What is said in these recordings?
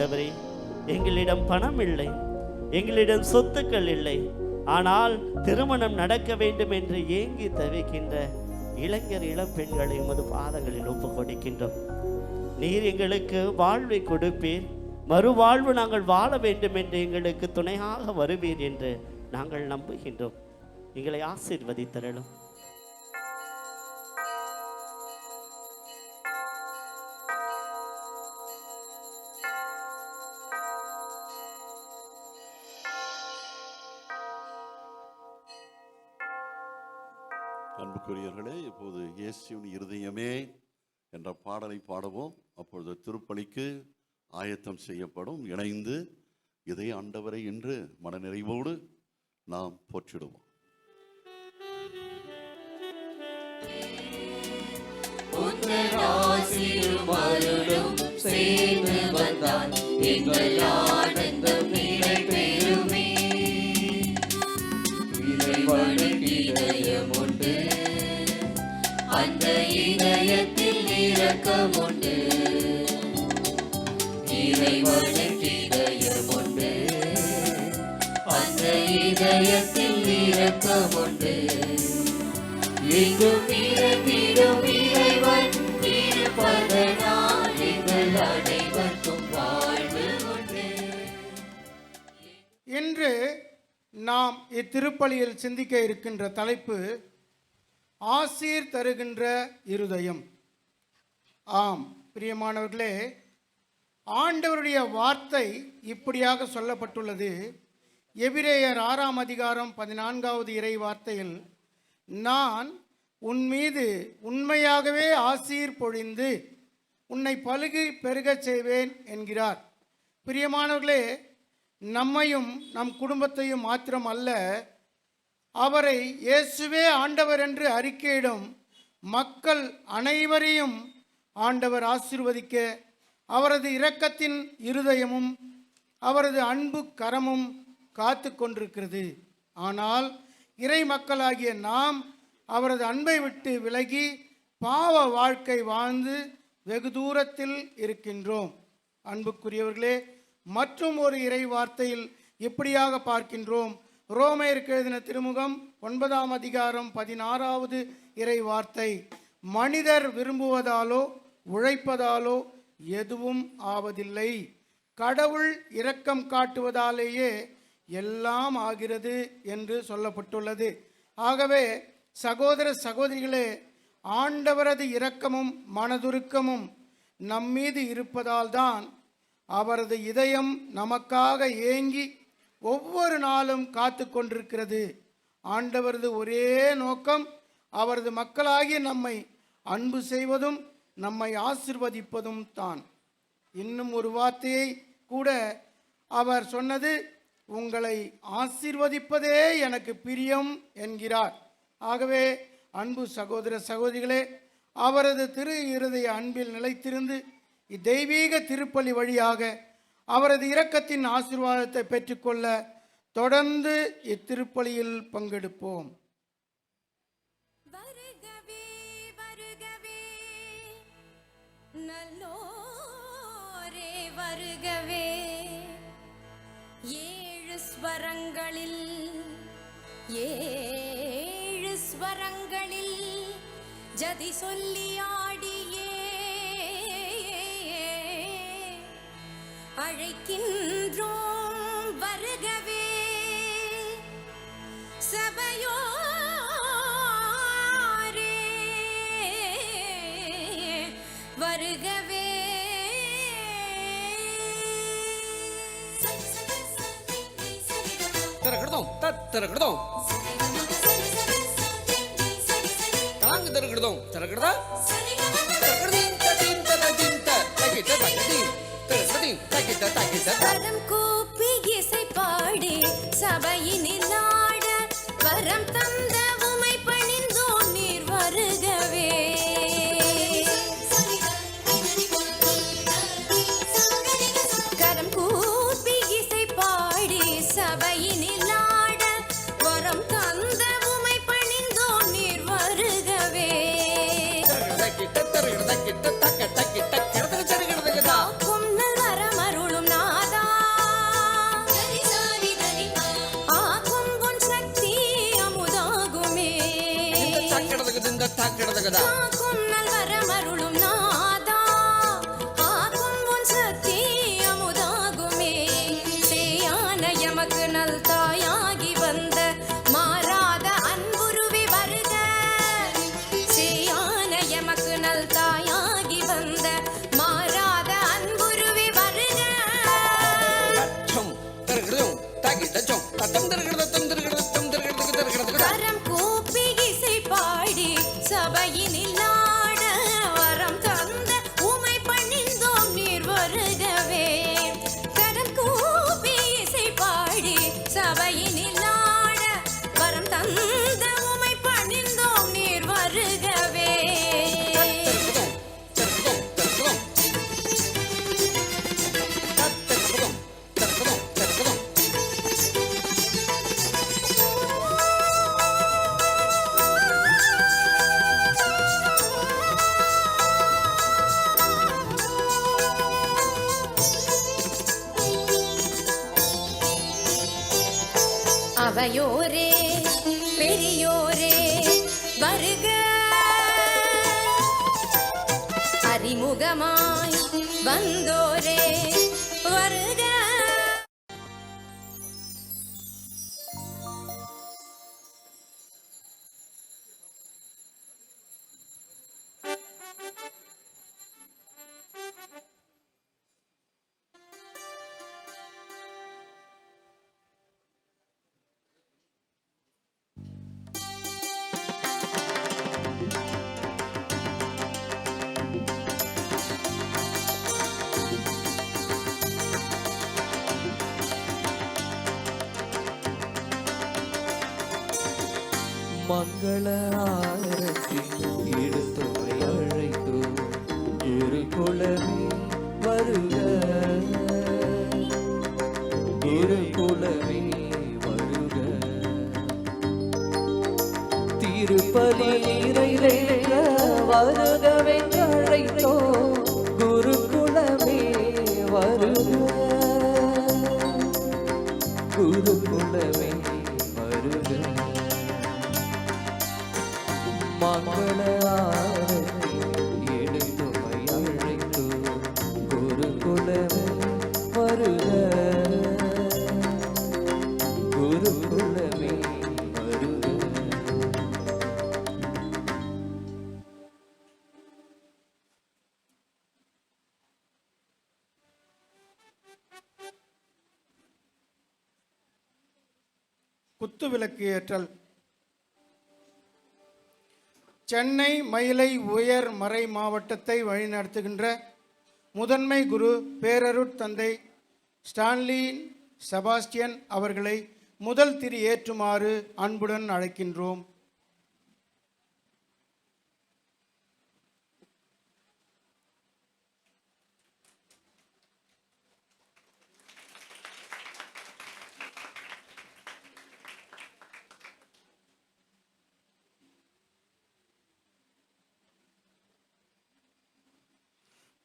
ஆண்டவரே, எங்களிடம் பணம் இல்லை, எங்களிடம் சொத்துக்கள் இல்லை, ஆனால் திருமணம் நடக்க வேண்டும் என்று ஏங்கி தவிக்கின்ற இளைஞர் இளம்பெண்களை உமது பாதங்களில் ஒப்பு கொடுக்கின்றோம். நீர் எங்களுக்கு வாழ்வை கொடுப்பீர், மறுவாழ்வு நாங்கள் வாழ வேண்டும் என்று எங்களுக்கு துணையாக வருவீர் என்று நாங்கள் நம்புகின்றோம். எங்களை ஆசீர்வதித்தரலும். அன்புக்குரியவர்களே, இப்போது இயேசுவின் இருதயமே என்ற பாடலை பாடுவோம். அப்பொழுது திருப்பலிக்கு ஆயத்தம் செய்யப்படும். இணைந்து இதய ஆண்டவரை என்று மனநிறைவோடு நாம் போற்றிடுவோம். அந்த இதயத்தில் இரக்கமுண்டு, இறைவனுக்கு இதயமுண்டு, அந்த இதயத்தில் இரக்கமுண்டு. எங்கும் இறங்கிடும் இறைவன் இருப்பதனால் எங்கள் அனைவருக்கும் வாழ்வு உண்டு. இன்று நாம் இத்திருப்பலியில் சிந்திக்க இருக்கின்ற தலைப்பு ஆசீர் தருகின்ற இருதயம். ஆம் பிரியமானவர்களே, ஆண்டவருடைய வார்த்தை இப்படியாக சொல்லப்பட்டுள்ளது. எபிரேயர் 6ஆம் அதிகாரம் 14வது இறை வார்த்தையில், நான் உன் மீது உண்மையாகவே ஆசீர் பொழிந்து உன்னை பலுகி பெருகச் செய்வேன் என்கிறார். பிரியமானவர்களே, நம்மையும் நம் குடும்பத்தையும் மாத்திரம் அல்ல, அவரை இயேசுவே ஆண்டவர் என்று அறிக்கையிடும் மக்கள் அனைவரையும் ஆண்டவர் ஆசீர்வதிக்க அவரது இரக்கத்தின் இருதயமும் அவரது அன்பு கரமும் காத்து கொண்டிருக்கிறது. ஆனால் இறை மக்களாகிய நாம் அவரது அன்பை விட்டு விலகி பாவ வாழ்க்கை வாழ்ந்து வெகு தூரத்தில் இருக்கின்றோம். அன்புக்குரியவர்களே, மற்றும் ஒரு இறை வார்த்தையில் இப்படியாக பார்க்கின்றோம். ரோமையருக்கு எழுதின திருமுகம் 9ஆம் அதிகாரம் 16வது இறை வார்த்தை, மனிதர் விரும்புவதாலோ உழைப்பதாலோ எதுவும் ஆவதில்லை, கடவுள் இரக்கம் காட்டுவதாலேயே எல்லாம் ஆகிறது என்று சொல்லப்பட்டுள்ளது. ஆகவே சகோதர சகோதரிகளே, ஆண்டவரது இரக்கமும் மனதுருக்கமும் நம்மீது இருப்பதால் தான் அவரது இதயம் நமக்காக ஏங்கி ஒவ்வொரு நாளும் காத்து கொண்டிருக்கிறது. ஆண்டவரது ஒரே நோக்கம் அவரது மக்களாகிய நம்மை அன்பு செய்வதும் நம்மை ஆசீர்வதிப்பதும் தான். இன்னும் ஒரு வார்த்தையை கூட அவர் சொன்னது, உங்களை ஆசீர்வதிப்பதே எனக்கு பிரியம் என்கிறார். ஆகவே அன்பு சகோதர சகோதரிகளே, அவரது திரு இருதய அன்பில் நிலைத்திருந்து இத்தெய்வீக திருப்பலி வழியாக அவரது இரக்கத்தின் ஆசீர்வாதத்தை பெற்றுக்கொள்ள தொடர்ந்து இத்திருப்பலியில் பங்கெடுப்போம். வருகவே வருகவே நல்லோரே வருகவே, ஏழு ஸ்வரங்களில் ஜதி சொல்லி ஆடியே அழைக்கின்றோம் வருகவே, சபையோரே வருகவே. திறக்கிடுதோம் திறக்கிடுதோம் தாங்க திறக்கிடுதோம் திறக்கிடுதா கரம் கூப்பி இசை பாடி சபையினில் ஆட வரம் தந்த உமை பணிந்தோம் நீர் வருகவே. கரம் கூப்பி இசை பாடி சபையினில் ஆட வரம் தந்த உமை பணிந்தோம் நீர் வருகவே. கிட்ட கிட்ட தருகிறதா காக்கும் நல்வரமருளும் நாதா ஆக்கும் உன் சக்தி அமுதாகுமே சேயான எமக்கு நல் தாயாகி வந்த மாறாத அன்புருவி வருக சேயான எமக்கு நல் தாயாகி வந்த மாறாத அன்புருவி வருக தச்சம் தருகிறதும் தாக்கி தச்சம் தத்தம் தருகிறதம் தருகிறதம் தருகிறதுக்கு தருகிறதுக்கு கரம் கூப்பி இசை பாடி சபையினில் ஆட வரம் தந்த உமை பணிந்தோம் நீர் வருகவே கரம் கூப்பி இசை பாடி சபையினில் ஆட வரம் தந்த உமை பணிந்தோம் நீர் வருகவே தருகிறதும் தருகிறதும் தருகிறதும் தருகிறதும் தருகிறதும் அவையோரே பெரியோரே வருக அறிமுகமாய் வந்தோரே வருக மங்கள ஆரத்தி எடுத்துரை அழைத்து குரு குலமே வருக குரு குலமே வருக திருப்பலி நிறைவேற வருகவென்று அழைத்தோ குரு குலமே வருக குரு குலமே வருக மங்கள ஆரத்தி எடுத்துமை அழைத்து குரு குலமே வருக குரு குலமே வருக குத்துவிளக்கு ஏற்றல். சென்னை மயிலை உயர் மறை மாவட்டத்தை வழிநடத்துகின்ற முதன்மை குரு பேரருட் தந்தை ஸ்டான்லி செபாஸ்டியன் அவர்களை முதல் திரி ஏற்றுமாறு அன்புடன் அழைக்கின்றோம்.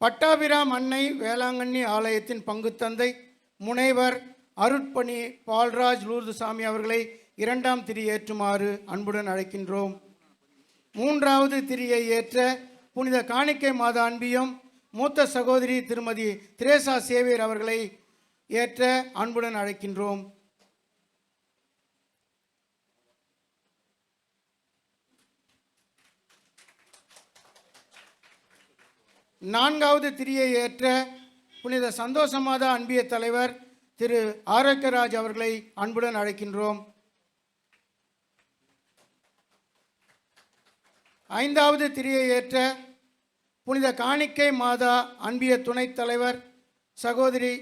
பட்டாபிராம் அன்னை வேளாங்கண்ணி ஆலயத்தின் பங்குத்தந்தை முனைவர் அருட்பணி பால்ராஜ் லூர்துசாமி அவர்களை இரண்டாம் திரி ஏற்றுமாறு அன்புடன் அழைக்கின்றோம். மூன்றாவது திரியை ஏற்ற புனித காணிக்கை மாதா அன்பியும் மூத்த சகோதரி திருமதி திரேசா சேவியர் அவர்களை ஏற்ற அன்புடன் அழைக்கின்றோம். நான்காவது திரியை ஏற்ற புனித சந்தோஷமாதா அன்பிய தலைவர் திரு ஆரோக்கியராஜ் அவர்களை அன்புடன் அழைக்கின்றோம். ஐந்தாவது திரியை ஏற்ற புனித காணிக்கை மாதா அன்பிய துணைத் தலைவர் சகோதரி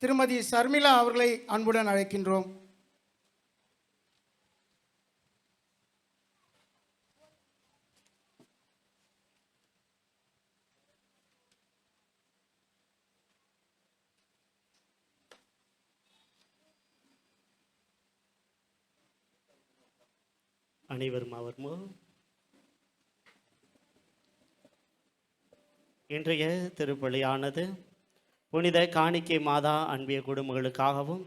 திருமதி சர்மிளா அவர்களை அன்புடன் அழைக்கின்றோம். அனைவரும் அமர்மோ. இன்றைய திருப்பலியானது புனித காணிக்கை மாதா அன்பிய குடும்பங்களுக்காகவும்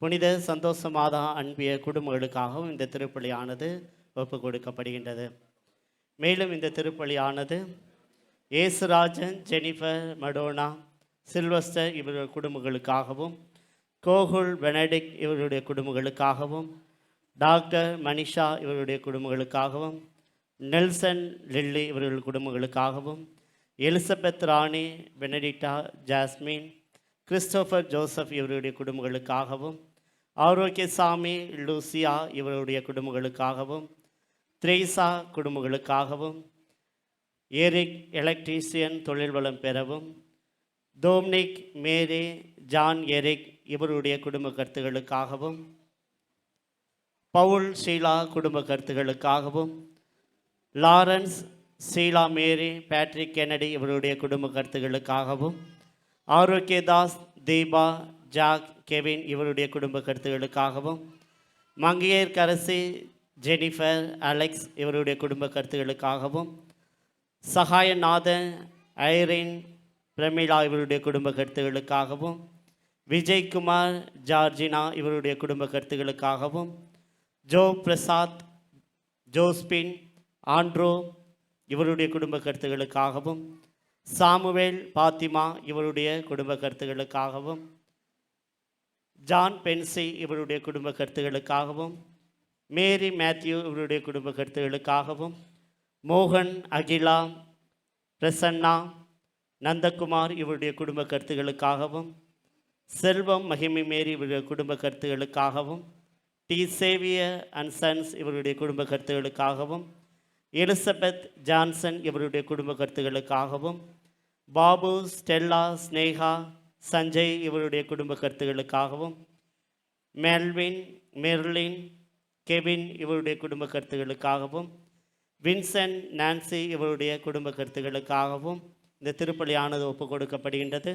புனித சந்தோஷ மாதா அன்பிய குடும்பங்களுக்காகவும் இந்த திருப்பலியானது ஒப்பு கொடுக்கப்படுகின்றது. மேலும் இந்த திருப்பலியானது ஏசுராஜன், ஜெனிஃபர், மடோனா, சில்வஸ்டர் இவர்கள் குடும்பங்களுக்காகவும், கோகுல், பெனடிக்ட் இவருடைய குடும்பங்களுக்காகவும், டாக்டர் மனிஷா இவருடைய குடும்பங்களுக்காகவும், நெல்சன், லில்லி இவர்கள் குடும்பங்களுக்காகவும், எலிசபெத், ராணி, பெனடிக்டா, ஜாஸ்மின், கிறிஸ்டோஃபர், ஜோசப் இவருடைய குடும்பங்களுக்காகவும், ஆரோக்கியசாமி, லூசியா இவருடைய குடும்பங்களுக்காகவும், த்ரேசா குடும்பங்களுக்காகவும், எரிக் எலக்ட்ரீசியன் தொழில் வளம் பெறவும், டோம்னிக், மேரி, ஜான், எரிக் இவருடைய குடும்ப கருத்துகளுக்காகவும், பவுல், ஷீலா குடும்ப கருத்துகளுக்காகவும், லாரன்ஸ், ஷீலா, மேரி, பேட்ரிக், கென்னடி இவருடைய குடும்ப கருத்துகளுக்காகவும், ஆரோக்கியதாஸ், தீபா, ஜாக், கெவின் இவருடைய குடும்ப கருத்துகளுக்காகவும், மங்கையர் கரசி, ஜெனிஃபர், அலெக்ஸ் இவருடைய குடும்ப கருத்துகளுக்காகவும், சகாயநாதன், ஐரின், பிரமிளா இவருடைய குடும்ப கருத்துகளுக்காகவும், விஜய்குமார், ஜார்ஜினா இவருடைய குடும்ப கருத்துகளுக்காகவும், ஜோ பிரசாத், ஜோஸ்பின், ஆண்ட்ரோ இவருடைய குடும்ப கருத்துகளுக்காகவும், சாமுவேல், பாத்திமா இவருடைய குடும்ப கருத்துகளுக்காகவும், ஜான் பென்சி இவருடைய குடும்ப கருத்துகளுக்காகவும், மேரி மேத்யூ இவருடைய குடும்ப கருத்துகளுக்காகவும், மோகன், அகிலா, பிரசன்னா, நந்தகுமார் இவருடைய குடும்ப கருத்துகளுக்காகவும், செல்வம், மகிமை மேரி இவருடைய குடும்ப கருத்துகளுக்காகவும், டி சேவியர் அண்ட் சன்ஸ் இவருடைய குடும்ப கருத்துகளுக்காகவும், எலிசபெத், ஜான்சன் இவருடைய குடும்ப கருத்துகளுக்காகவும், பாபு, ஸ்டெல்லா, ஸ்னேகா, சஞ்சய் இவருடைய குடும்ப கருத்துகளுக்காகவும், மெல்வின், மெர்லின், கெவின் இவருடைய குடும்ப கருத்துகளுக்காகவும், வின்சென்ட், நான்சி இவருடைய குடும்ப கருத்துகளுக்காகவும் இந்த திருப்பலியானது ஒப்பு கொடுக்கப்படுகின்றது.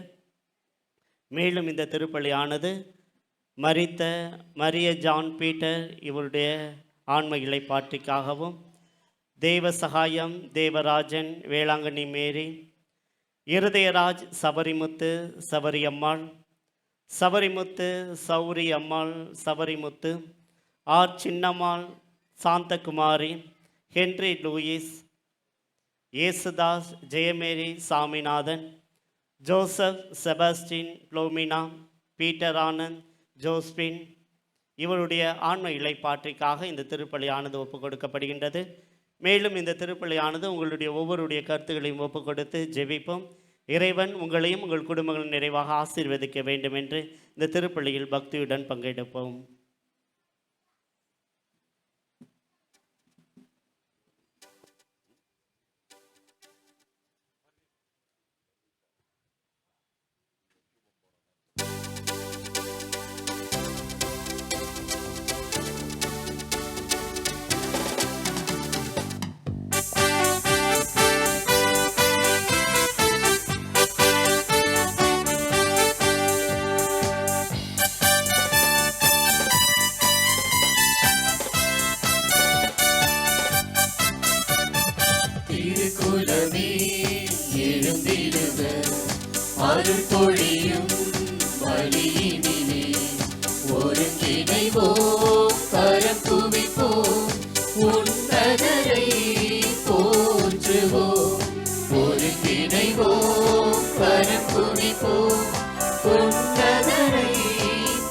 மேலும் இந்த திருப்பலியானது மரித்த மரிய ஜான் பீட்டர் இவருடைய ஆன்ம இளைப்பாற்றிக்காகவும், Devasagayam, Devarajan, Velankanni Mary, Irudayaraj, Sabarimuthu, Sabariammal, Sabarimuthu, Sowri Ammal, Sabarimuthu, R Chinnammal, Santhakumari, Henry Louis, Yesudas, Jayamary, Saminathan, Joseph, Sebastian, Philomena, Peter Anand, Josephine இவருடைய ஆன்ம இளைப்பாற்றிக்காக இந்த திருப்பலியானது ஒப்பு கொடுக்கப்படுகின்றது. மேலும் இந்த திருப்பலியானது உங்களுடைய ஒவ்வொருடைய கருத்துக்களையும் ஒப்பு கொடுத்து ஜெபிப்போம். இறைவன் உங்களையும் உங்கள் குடும்பங்களும் நிறைவாக ஆசீர்வதிக்க வேண்டும் என்று இந்த திருப்பலியில் பக்தியுடன் பங்கெடுப்போம். அருள்பொழியும் வழியினிலே ஒருங்கிணைவோம், கரம் குவிப்போம், உன்னதரை போற்றுவோம். ஒருங்கிணைவோம், கரம் குவிப்போம், உன்னதரை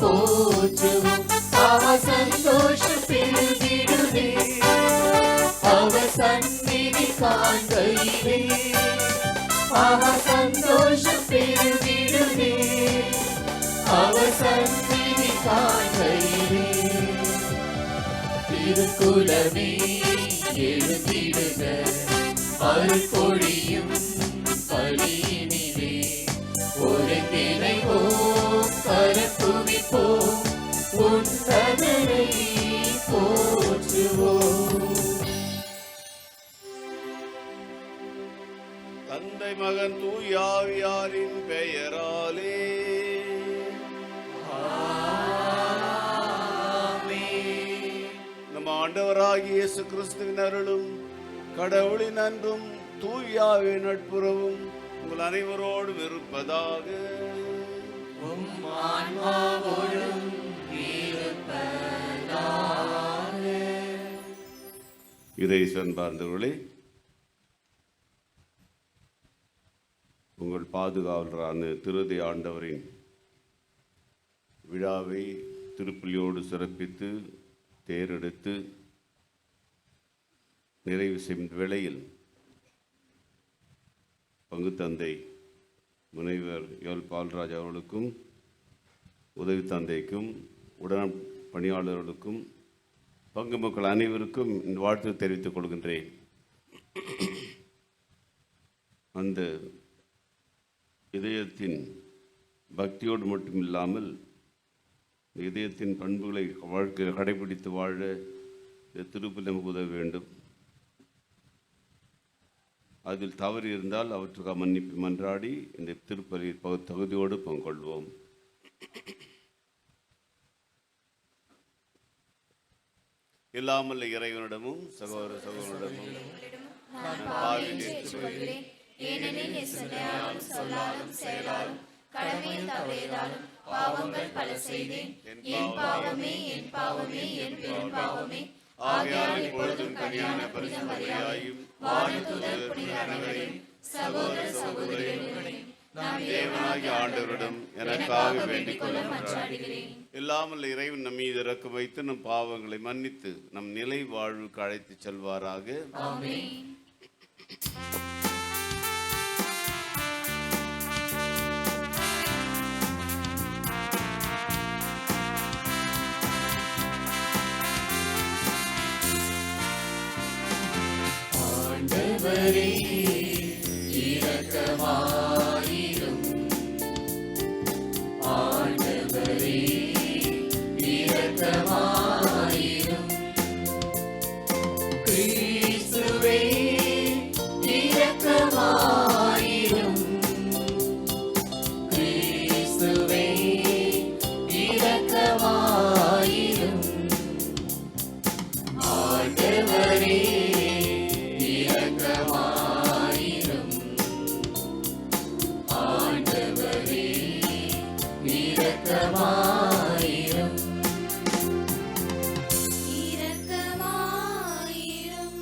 போற்றுவோம். அவ சந்தோஷம் பெருகிடுதே, அவ சந்நிதி காண்கையிலே, அவ சந்தோஷம் பெருகிடுதே, அவ சந்நிதி காண்கையிலே. திருக்குலமே எழுந்திடுக, அருள்பொழியும் பலியினிலே ஒருங்கிணைவோம், கரம் குவிப்போம், உன்னதரை போற்றுவோம். தந்தை, மகன், தூயாவியாரின் பெயராலே நம் ஆண்டவராகிய இயேசு கிறிஸ்துவின் அருளும் கடவுளின் அன்பும் தூயாவின் நட்புறவும் உங்கள் அனைவரோடும் இருப்பதாக. இறை சார்ந்தவர்களே, உங்கள் பாதுகாவலரான திருதை ஆண்டவரின் விழாவை திருப்பலியோடு சிறப்பித்து தேரெடுத்து நிறைவு செய்யும் வேளையில் பங்கு தந்தை முனைவர் எல் பால்ராஜ் அவர்களுக்கும் உதவி தந்தைக்கும் உடன் பணியாளர்களுக்கும் பங்கு மக்கள் அனைவருக்கும் இந்த வாழ்த்து தெரிவித்துக் கொள்கின்றேன். அந்த இதயத்தின் பக்தியோடு மட்டும் இல்லாமல் இதயத்தின் பண்புகளை வாழ்க்கை கடைபிடித்து வாழ இந்த திருப்பலி நமக்கு உதவ வேண்டும். அதில் தவறு இருந்தால் அவற்றுக்காக மன்னிப்பு மன்றாடி இந்த திருப்பலி தகுதியோடு பங்கொள்வோம். இல்லாமல் இறைவனிடமும் சகோதர சகோதரிடமும் ஏனெனில் என் சொல்லாலும் செயலாலும் கடமையில் தவறியதாலும் பாவங்கள் பல செய்தேன். என் பாவமே என் பாவமே என் பெரும் பாவமே. ஆகையால் இப்பொழுதும் கனியான புனித மரியாதையும் வானதூதர் புனித அனைவரையும் சகோதர சகோதரிகளையும் நாம் தேவனாகிய ஆண்டவரிடம் எனக்காக வேண்டிக் கொள்ள மன்றாடுகிறேன். இல்லாமல் இறைவன் நம் மீது இறக்கம் வைத்து நம் பாவங்களை மன்னித்து நம் நிலை வாழ்வுக்கு அழைத்து செல்வாராக. ஆமென். ஆண்டவரே இரக்கமாயிரும். ஆண்டவரே இரக்கமாயிரும். கிறிஸ்துவே இரக்கமாயிரும். கிறிஸ்துவே இரக்கமாயிரும். ஆண்டவரே இரக்கமாயிரும். ஆண்டவரே இரக்கமாயிரும். இரக்கமாயிரும்.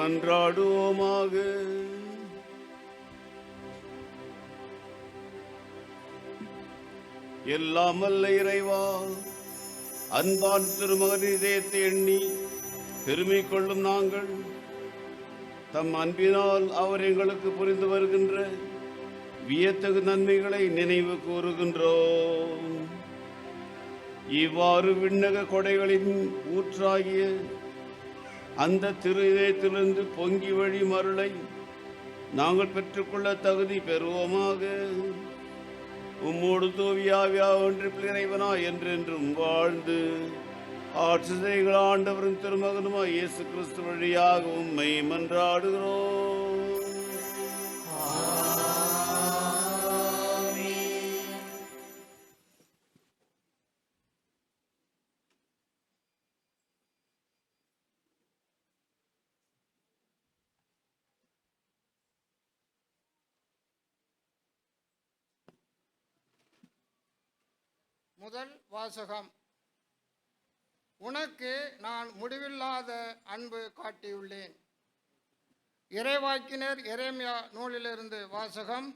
மன்றாடுவோமாக. எல்லாம் வல்ல இறைவா, அன்பான் திருமகன் இதயத்தை எண்ணி பெருமை கொள்ளும் நாங்கள் தம் அன்பினால் அவர் எங்களுக்கு புரிந்து வருகின்ற வியத்தகு நன்மைகளை நினைவு கூறுகின்றோம். இவ்வாறு விண்ணக கொடைகளின் ஊற்றாகிய அந்த திரு இதயத்திலிருந்து பொங்கி வழி மருளை நாங்கள் பெற்றுக்கொள்ள தகுதி பெறுவோமாக. உம்மோடு தூவியாவியா ஒன்று இறைவனா என்றென்றும் வாழ்ந்து ஆட்சி செய்கிற ஆண்டவரின் திருமகனுமாய் இயேசு கிறிஸ்து வழியாக உம்மை மன்றாடுகிறோம். முதல் வாசகம். உனக்கு நான் முடிவில்லாத அன்பு காட்டியுள்ளேன். இறைவாக்கினர் எரேமியா நூலிலிருந்து வாசகம்.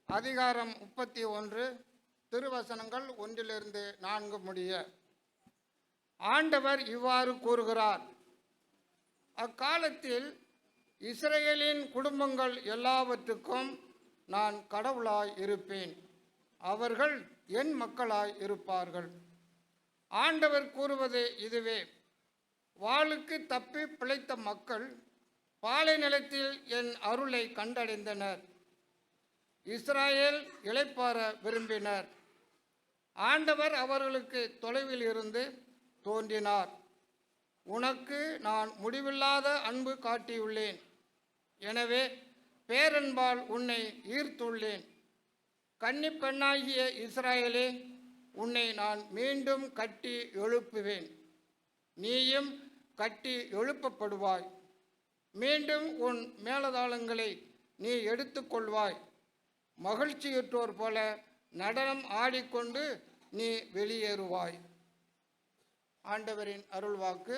அதிகாரம் 31, திருவசனங்கள் 1 4 முடிய. ஆண்டவர் இவ்வாறு கூறுகிறார்: அக்காலத்தில் இஸ்ரவேலின் குடும்பங்கள் எல்லாவற்றுக்கும் நான் கடவுளாய் இருப்பேன், அவர்கள் என் மக்களாய் இருப்பார்கள். ஆண்டவர் கூறுவது இதுவே: வாளுக்கு தப்பி பிழைத்த மக்கள் பாலை நிலத்தில் என் அருளை கண்டடைந்தனர். இஸ்ராயேல் இளைப்பாற விரும்பினர். ஆண்டவர் அவர்களுக்கு தொலைவில் இருந்து தோன்றினார். உனக்கு நான் முடிவில்லாத அன்பு காட்டியுள்ளேன், எனவே பேரன்பால் உன்னை ஈர்த்துள்ளேன். கன்னி பெண்ணாகிய இஸ்ராயேலே, உன்னை நான் மீண்டும் கட்டி எழுப்புவேன், நீயும் கட்டி எழுப்பப்படுவாய். மீண்டும் உன் மேலதாளங்களை நீ எடுத்துக்கொள்வாய். மகிழ்ச்சியுற்றோர் போல நடனம் ஆடிக்கொண்டு நீ வெளியேறுவாய். ஆண்டவரின் அருள்வாக்கு.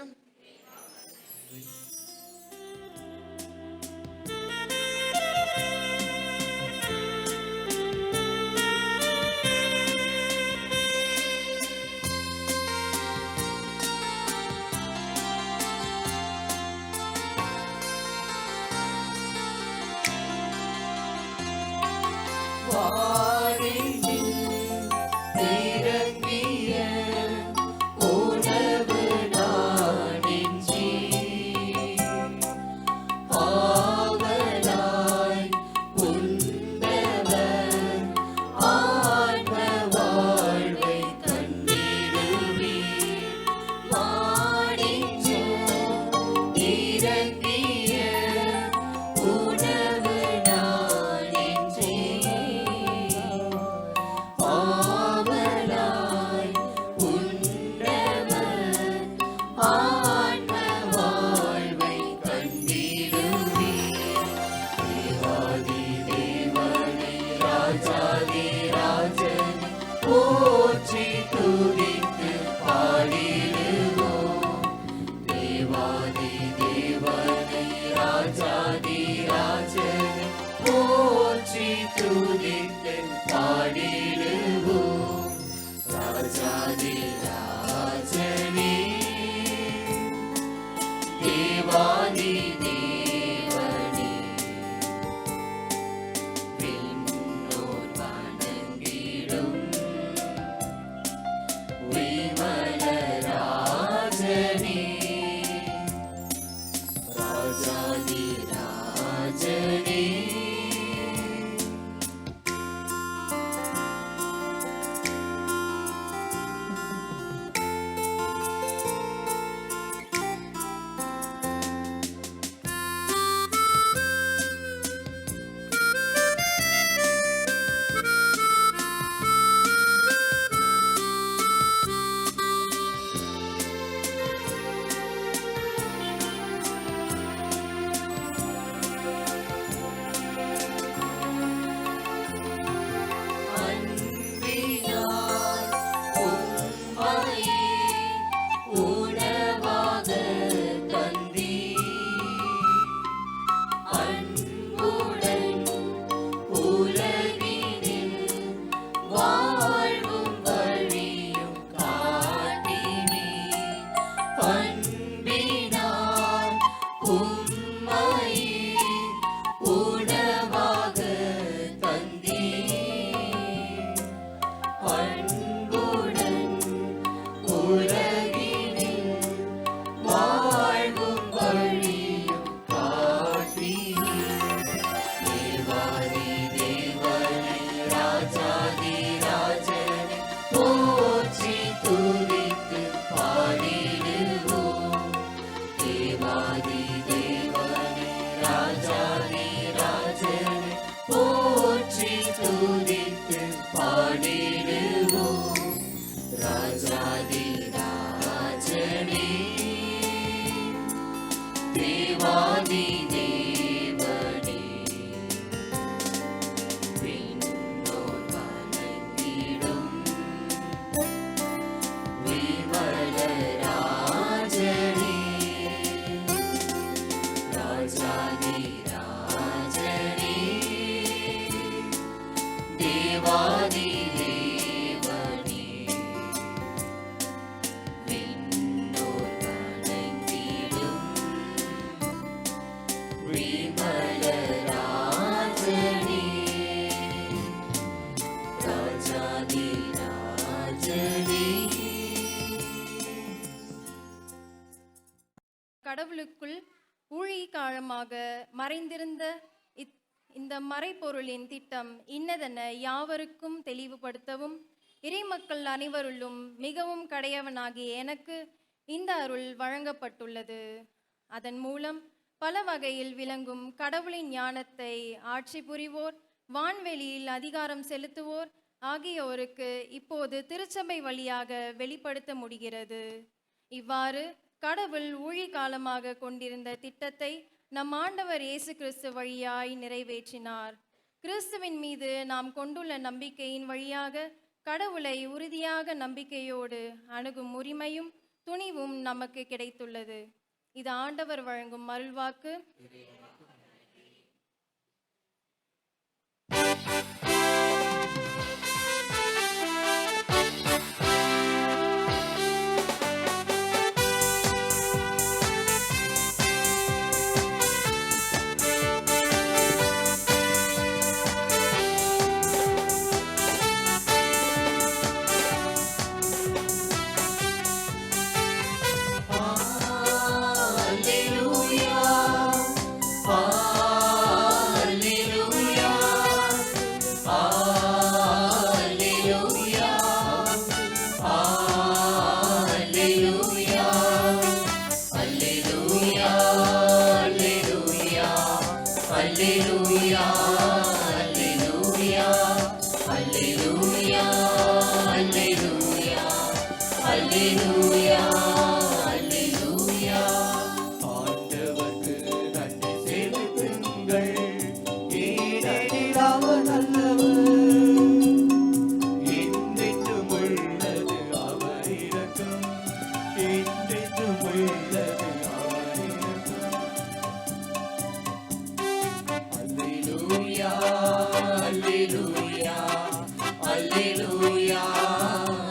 ராஜாதி ராஜனே தேவாதி தேவனே விண்ணோர் வணங்கிடும் விமல ராஜனே ராஜாதி ராஜனே தேவாதி தேவனே விண்ணோர் வணங்கிடும் விமல ராஜனே ராஜாதி ராஜனே. கடவுளுக்குள் ஊழிகாலமாக மறைந்திருந்த இந்த மறைப்பொருளின் திட்டம் இன்னதென யாவருக்கும் தெளிவுபடுத்தவும் இறைமக்கள் அனைவருள்ளும் மிகவும் கடையவனாகிய எனக்கு இந்த அருள் வழங்கப்பட்டுள்ளது. அதன் மூலம் பல வகையில் விளங்கும் கடவுளின் ஞானத்தை ஆட்சி புரிவோர், வான்வெளியில் அதிகாரம் செலுத்துவோர் ஆகியோருக்கு இப்போது திருச்சபை வழியாக வெளிப்படுத்த முடிகிறது. இவ்வாறு கடவுள் ஊழிகாலமாக கொண்டிருந்த திட்டத்தை நம் ஆண்டவர் இயேசு கிறிஸ்து வழியாய் நிறைவேற்றினார். கிறிஸ்துவின் மீது நாம் கொண்டுள்ள நம்பிக்கையின் வழியாக கடவுளை உறுதியாக நம்பிக்கையோடு அணுகும் உரிமையும் துணிவும் நமக்கு கிடைத்துள்ளது. இது ஆண்டவர் வழங்கும் அருள்வாக்கு. ஆண்டவருக்கு நன்றி செலுத்துங்கள், ஏனெனில் அவர் நல்லவர். என்றென்றும் உள்ளது அவர் இரக்கம், என்றென்றும் உள்ளது அவர் இரக்கம். அல்லேலூயா, அல்லேலூயா, அல்லேலூயா,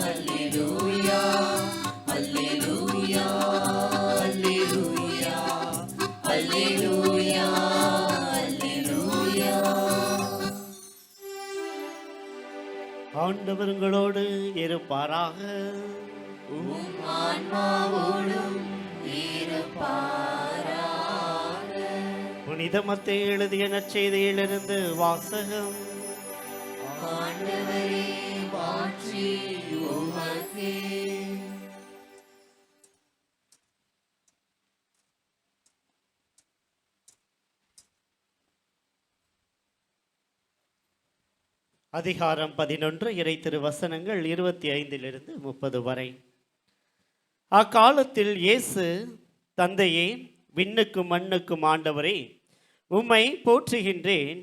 அல்லேலூயா, அல்லேலூயா, அல்லேலூயா, அல்லேலூயா, அல்லேலூயா. ஆண்டவர் உங்களோடு இருப்பாராக. ஆன்மாவோடும் இருப்பாராக. புனித மத்தேயு எழுதிய நற்செய்தியிலிருந்து வாசகம். ஆண்டவரே மாற்றி உமக்கே. அதிகாரம் 11 இறை திருவசனங்கள் 25 30 வரை. அக்காலத்தில் இயேசு, தந்தையே, விண்ணுக்கும் மண்ணுக்கும் ஆண்டவரே, உம்மை போற்றுகின்றேன்.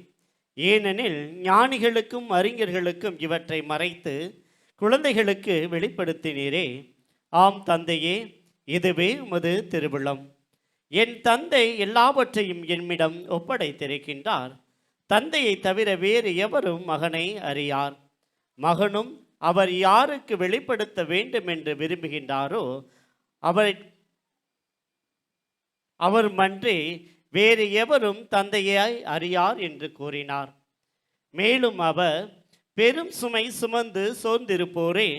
ஏனெனில் ஞானிகளுக்கும் அறிஞர்களுக்கும் இவற்றை மறைத்து குழந்தைகளுக்கு வெளிப்படுத்தினீரே. ஆம் தந்தையே, இதுவே உமது திருவுளம். என் தந்தை எல்லாவற்றையும் என்னிடம் ஒப்படைத்திருக்கின்றார். தந்தையை தவிர வேறு எவரும் மகனை அறியார். மகனும் அவர் யாருக்கு வெளிப்படுத்த வேண்டும் என்று விரும்புகின்றாரோ அவர் மன்றே வேறு எவரும் தந்தையை அறியார் என்று கூறினார். மேலும் அவர், பெரும் சுமை சுமந்து சோர்ந்திருப்போரே,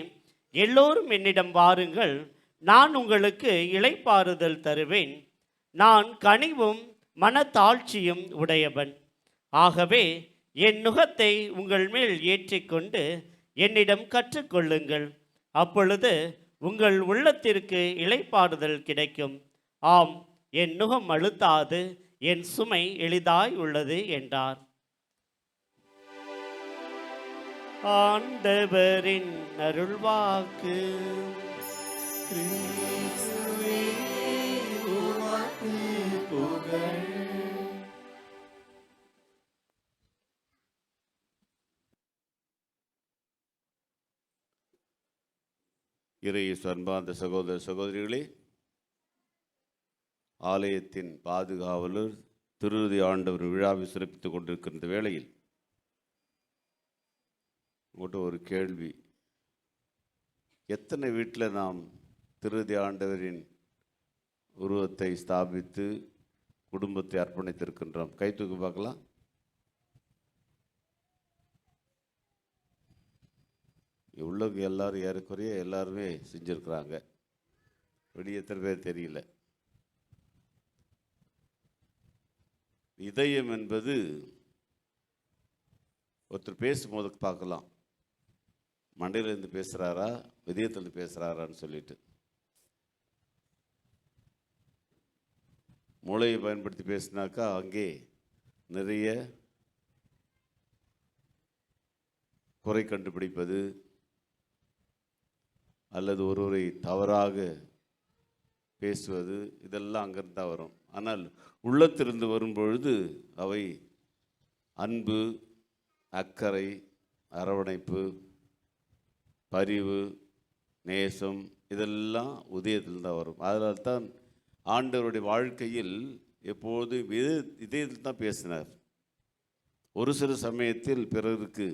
எல்லோரும் என்னிடம் வாருங்கள், நான் உங்களுக்கு இளைப்பாறுதல் தருவேன். நான் கனிவும் மனத்தாழ்ச்சியும் உடையவன். ஆகவே என் நுகத்தை உங்கள் மேல் ஏற்றிக்கொண்டு என்னிடம் கற்றுக்கொள்ளுங்கள். அப்பொழுது உங்கள் உள்ளத்திற்கு இளைப்பாறுதல் கிடைக்கும். ஆம், என் நுகம் அழுத்தாது, என் சுமை எளிதாய் உள்ளது என்றார். ஆண்டவரின் அருள்வாக்கு. கிறிஸ்துவே உமக்கு புகழ். இறையேசு அன்பார்ந்த சகோதர சகோதரிகளே, ஆலயத்தின் பாதுகாவலர் திருஇறுதி ஆண்டவர் விழாவை சிறப்பித்துக் கொண்டிருக்கின்ற வேளையில் உங்கள்கிட்ட ஒரு கேள்வி. எத்தனை வீட்டில் நாம் திருஇறுதி ஆண்டவரின் உருவத்தை ஸ்தாபித்து குடும்பத்தை அர்ப்பணித்திருக்கின்றோம்? கை தூக்கி பார்க்கலாம். உள்ளவங்க எல்லாரும் ஏறக்குறைய எல்லாருமே செஞ்சுருக்குறாங்க. வெளியே எத்தனை பேர் தெரியல. இதயம் என்பது ஒருத்தர் பேசும்போது பார்க்கலாம், மண்டையிலேருந்து பேசுகிறாரா இதயத்திலேருந்து பேசுகிறாரான்னு சொல்லிட்டு. மூளையை பயன்படுத்தி பேசினாக்கா அங்கே நிறைய குறை கண்டுபிடிப்பது அல்லது ஒருவரை தவறாக பேசுவது இதெல்லாம் அங்கிருந்து தான் வரும். ஆனால் உள்ளத்திலிருந்து வரும்பொழுது அவை அன்பு, அக்கறை, அரவணைப்பு, பரிவு, நேசம் இதெல்லாம் உதயத்தில் தான் வரும். அதனால் தான் ஆண்டவருடைய வாழ்க்கையில் எப்போதும் இதயத்தில் தான் பேசினார். ஒரு சில சமயத்தில் பிறருக்கு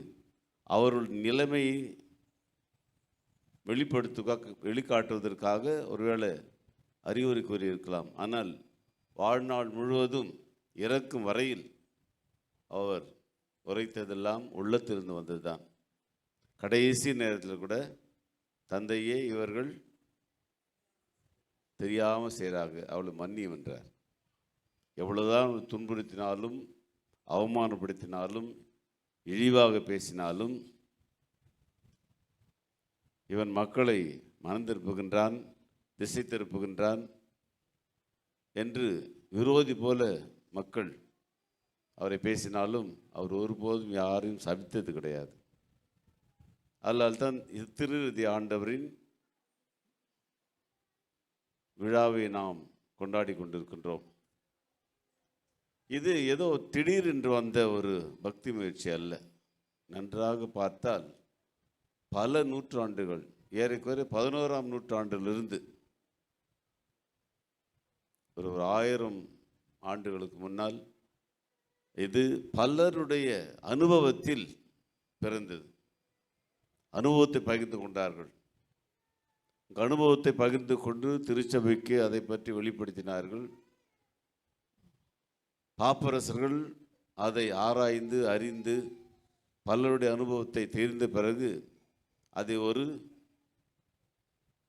அவருடைய நிலைமையை வெளிக்காட்டுவதற்காக ஒருவேளை அறிவுரை கூறியிருக்கலாம். ஆனால் வாழ்நாள் முழுவதும் இறக்கும் வரையில் அவர் உரைத்ததெல்லாம் உள்ளத்திலிருந்து வந்தது தான். கடைசி நேரத்தில் கூட தந்தையே இவர்கள் தெரியாமல் செய்கிறாங்க, அவளை மன்னியும் என்றார். எவ்வளோதான் துன்புறுத்தினாலும் அவமானப்படுத்தினாலும் இழிவாக பேசினாலும் இவன் மக்களை மனம் திருப்புகின்றான், திசை திருப்புகின்றான் என்று விரோதி போல மக்கள் அவரை பேசினாலும் அவர் ஒருபோதும் யாரையும் சபித்தது கிடையாது. அதனால் தான் திருஇறுதி ஆண்டவரின் விழாவை நாம் கொண்டாடி கொண்டிருக்கின்றோம். இது ஏதோ திடீரென்று வந்த ஒரு பக்தி முயற்சி அல்ல. நன்றாக பார்த்தால் பல நூற்றாண்டுகள், ஏறக்குறைய 11ஆம் நூற்றாண்டிலிருந்து ஒரு 1000 ஆண்டுகளுக்கு முன்னால் இது பலருடைய அனுபவத்தில் பிறந்தது. அனுபவத்தை பகிர்ந்து கொண்டார்கள். அனுபவத்தை பகிர்ந்து கொண்டு திருச்சபைக்கு அதை பற்றி வெளிப்படுத்தினார்கள். பாப்பரசர்கள் அதை ஆராய்ந்து அறிந்து பலருடைய அனுபவத்தை தெரிந்த பிறகு அதை ஒரு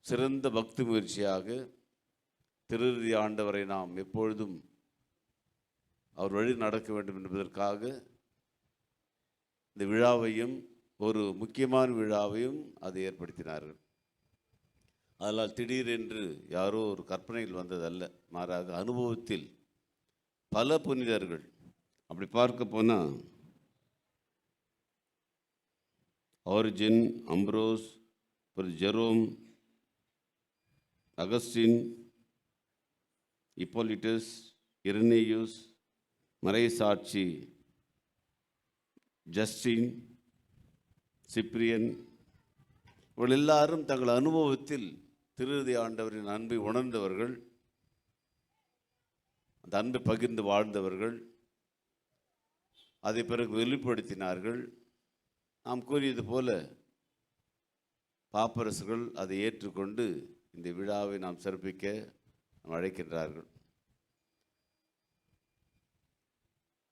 சிறந்த பக்தி முயற்சியாக திருஇறுதி ஆண்டவரை நாம் எப்பொழுதும் அவர் வழி நடக்க வேண்டும் என்பதற்காக இந்த விழாவையும் ஒரு முக்கியமான விழாவையும் அதை ஏற்படுத்தினார்கள். அதனால் திடீரென்று யாரோ ஒரு கற்பனையில் வந்ததல்ல, மாறாக அனுபவத்தில் பல புனிதர்கள். அப்படி பார்க்க போனால் Origen, Ambrose, Jerome, Augustine, Hippolytus, Irenaeus, மறைசாட்சி ஜஸ்டின், சிப்ரியன் இவர்கள் எல்லாரும் தங்கள் அனுபவத்தில் திருஇறுதி ஆண்டவரின் அன்பை உணர்ந்தவர்கள், அந்த அன்பை பகிர்ந்து வாழ்ந்தவர்கள், அதை பிறகு வெளிப்படுத்தினார்கள். நாம் கூறியது போல பாப்பரசர்கள் அதை ஏற்றுக்கொண்டு இந்த விழாவை நாம் சிறப்பிக்க நாம் அழைக்கின்றார்கள்.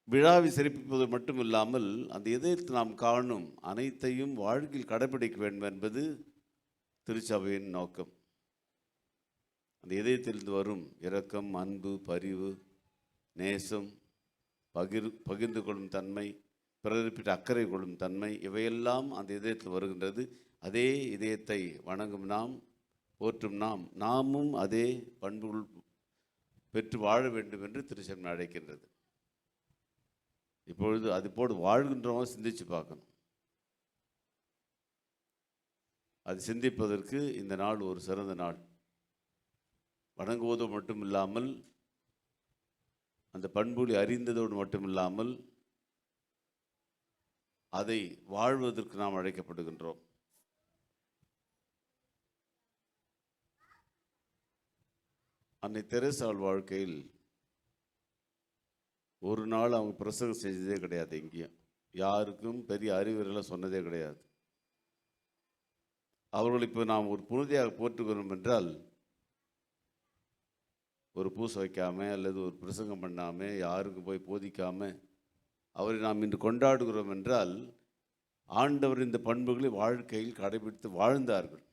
விழாவை சிறப்பிப்பது மட்டுமில்லாமல் அந்த இதயத்தில் நாம் காணும் அனைத்தையும் வாழ்க்கையில் கடைபிடிக்க வேண்டும் என்பது திருச்சபையின் நோக்கம். அந்த இதயத்திலிருந்து வரும் இரக்கம், அன்பு, பரிவு, நேசம், பகிர்ந்து கொள்ளும் தன்மை, பிறரிப்பிட்ட அக்கறை கொள்ளும் தன்மை, இவையெல்லாம் அந்த இதயத்தில் வருகின்றது. அதே இதயத்தை வணங்கும் நாம், போற்றும் நாமும் அதே பண்புகள் பெற்று வாழ வேண்டும் என்று திருச்சபை அழைக்கின்றது. இப்பொழுது அது போடு வாழ்கின்றவங்க சிந்திச்சு பார்க்கணும். அது சிந்திப்பதற்கு இந்த நாள் ஒரு சிறந்த நாள். வணங்குவதோ மட்டும் இல்லாமல், அந்த பண்புகளை அறிந்ததோடு மட்டும் இல்லாமல், அதை வாழ்வதற்கு நாம் அழைக்கப்படுகின்றோம். அன்னை தெரேசாள் வாழ்க்கையில் ஒரு நாள் அவங்க பிரசங்கம் செஞ்சதே கிடையாது. எங்கேயும் யாருக்கும் பெரிய அறிவுரைலாம் சொன்னதே கிடையாது. அவர்கள் இப்போ நாம் ஒரு புனிதையாக போற்றுகிறோம் என்றால், ஒரு பூசை வைக்காமல் அல்லது ஒரு பிரசங்கம் பண்ணாமல் யாருக்கும் போய் போதிக்காமல் அவரை நாம் இன்று கொண்டாடுகிறோம் என்றால், ஆண்டவர் இந்த பண்புகளை வாழ்க்கையில் கடைபிடித்து வாழ்ந்தார்கள்.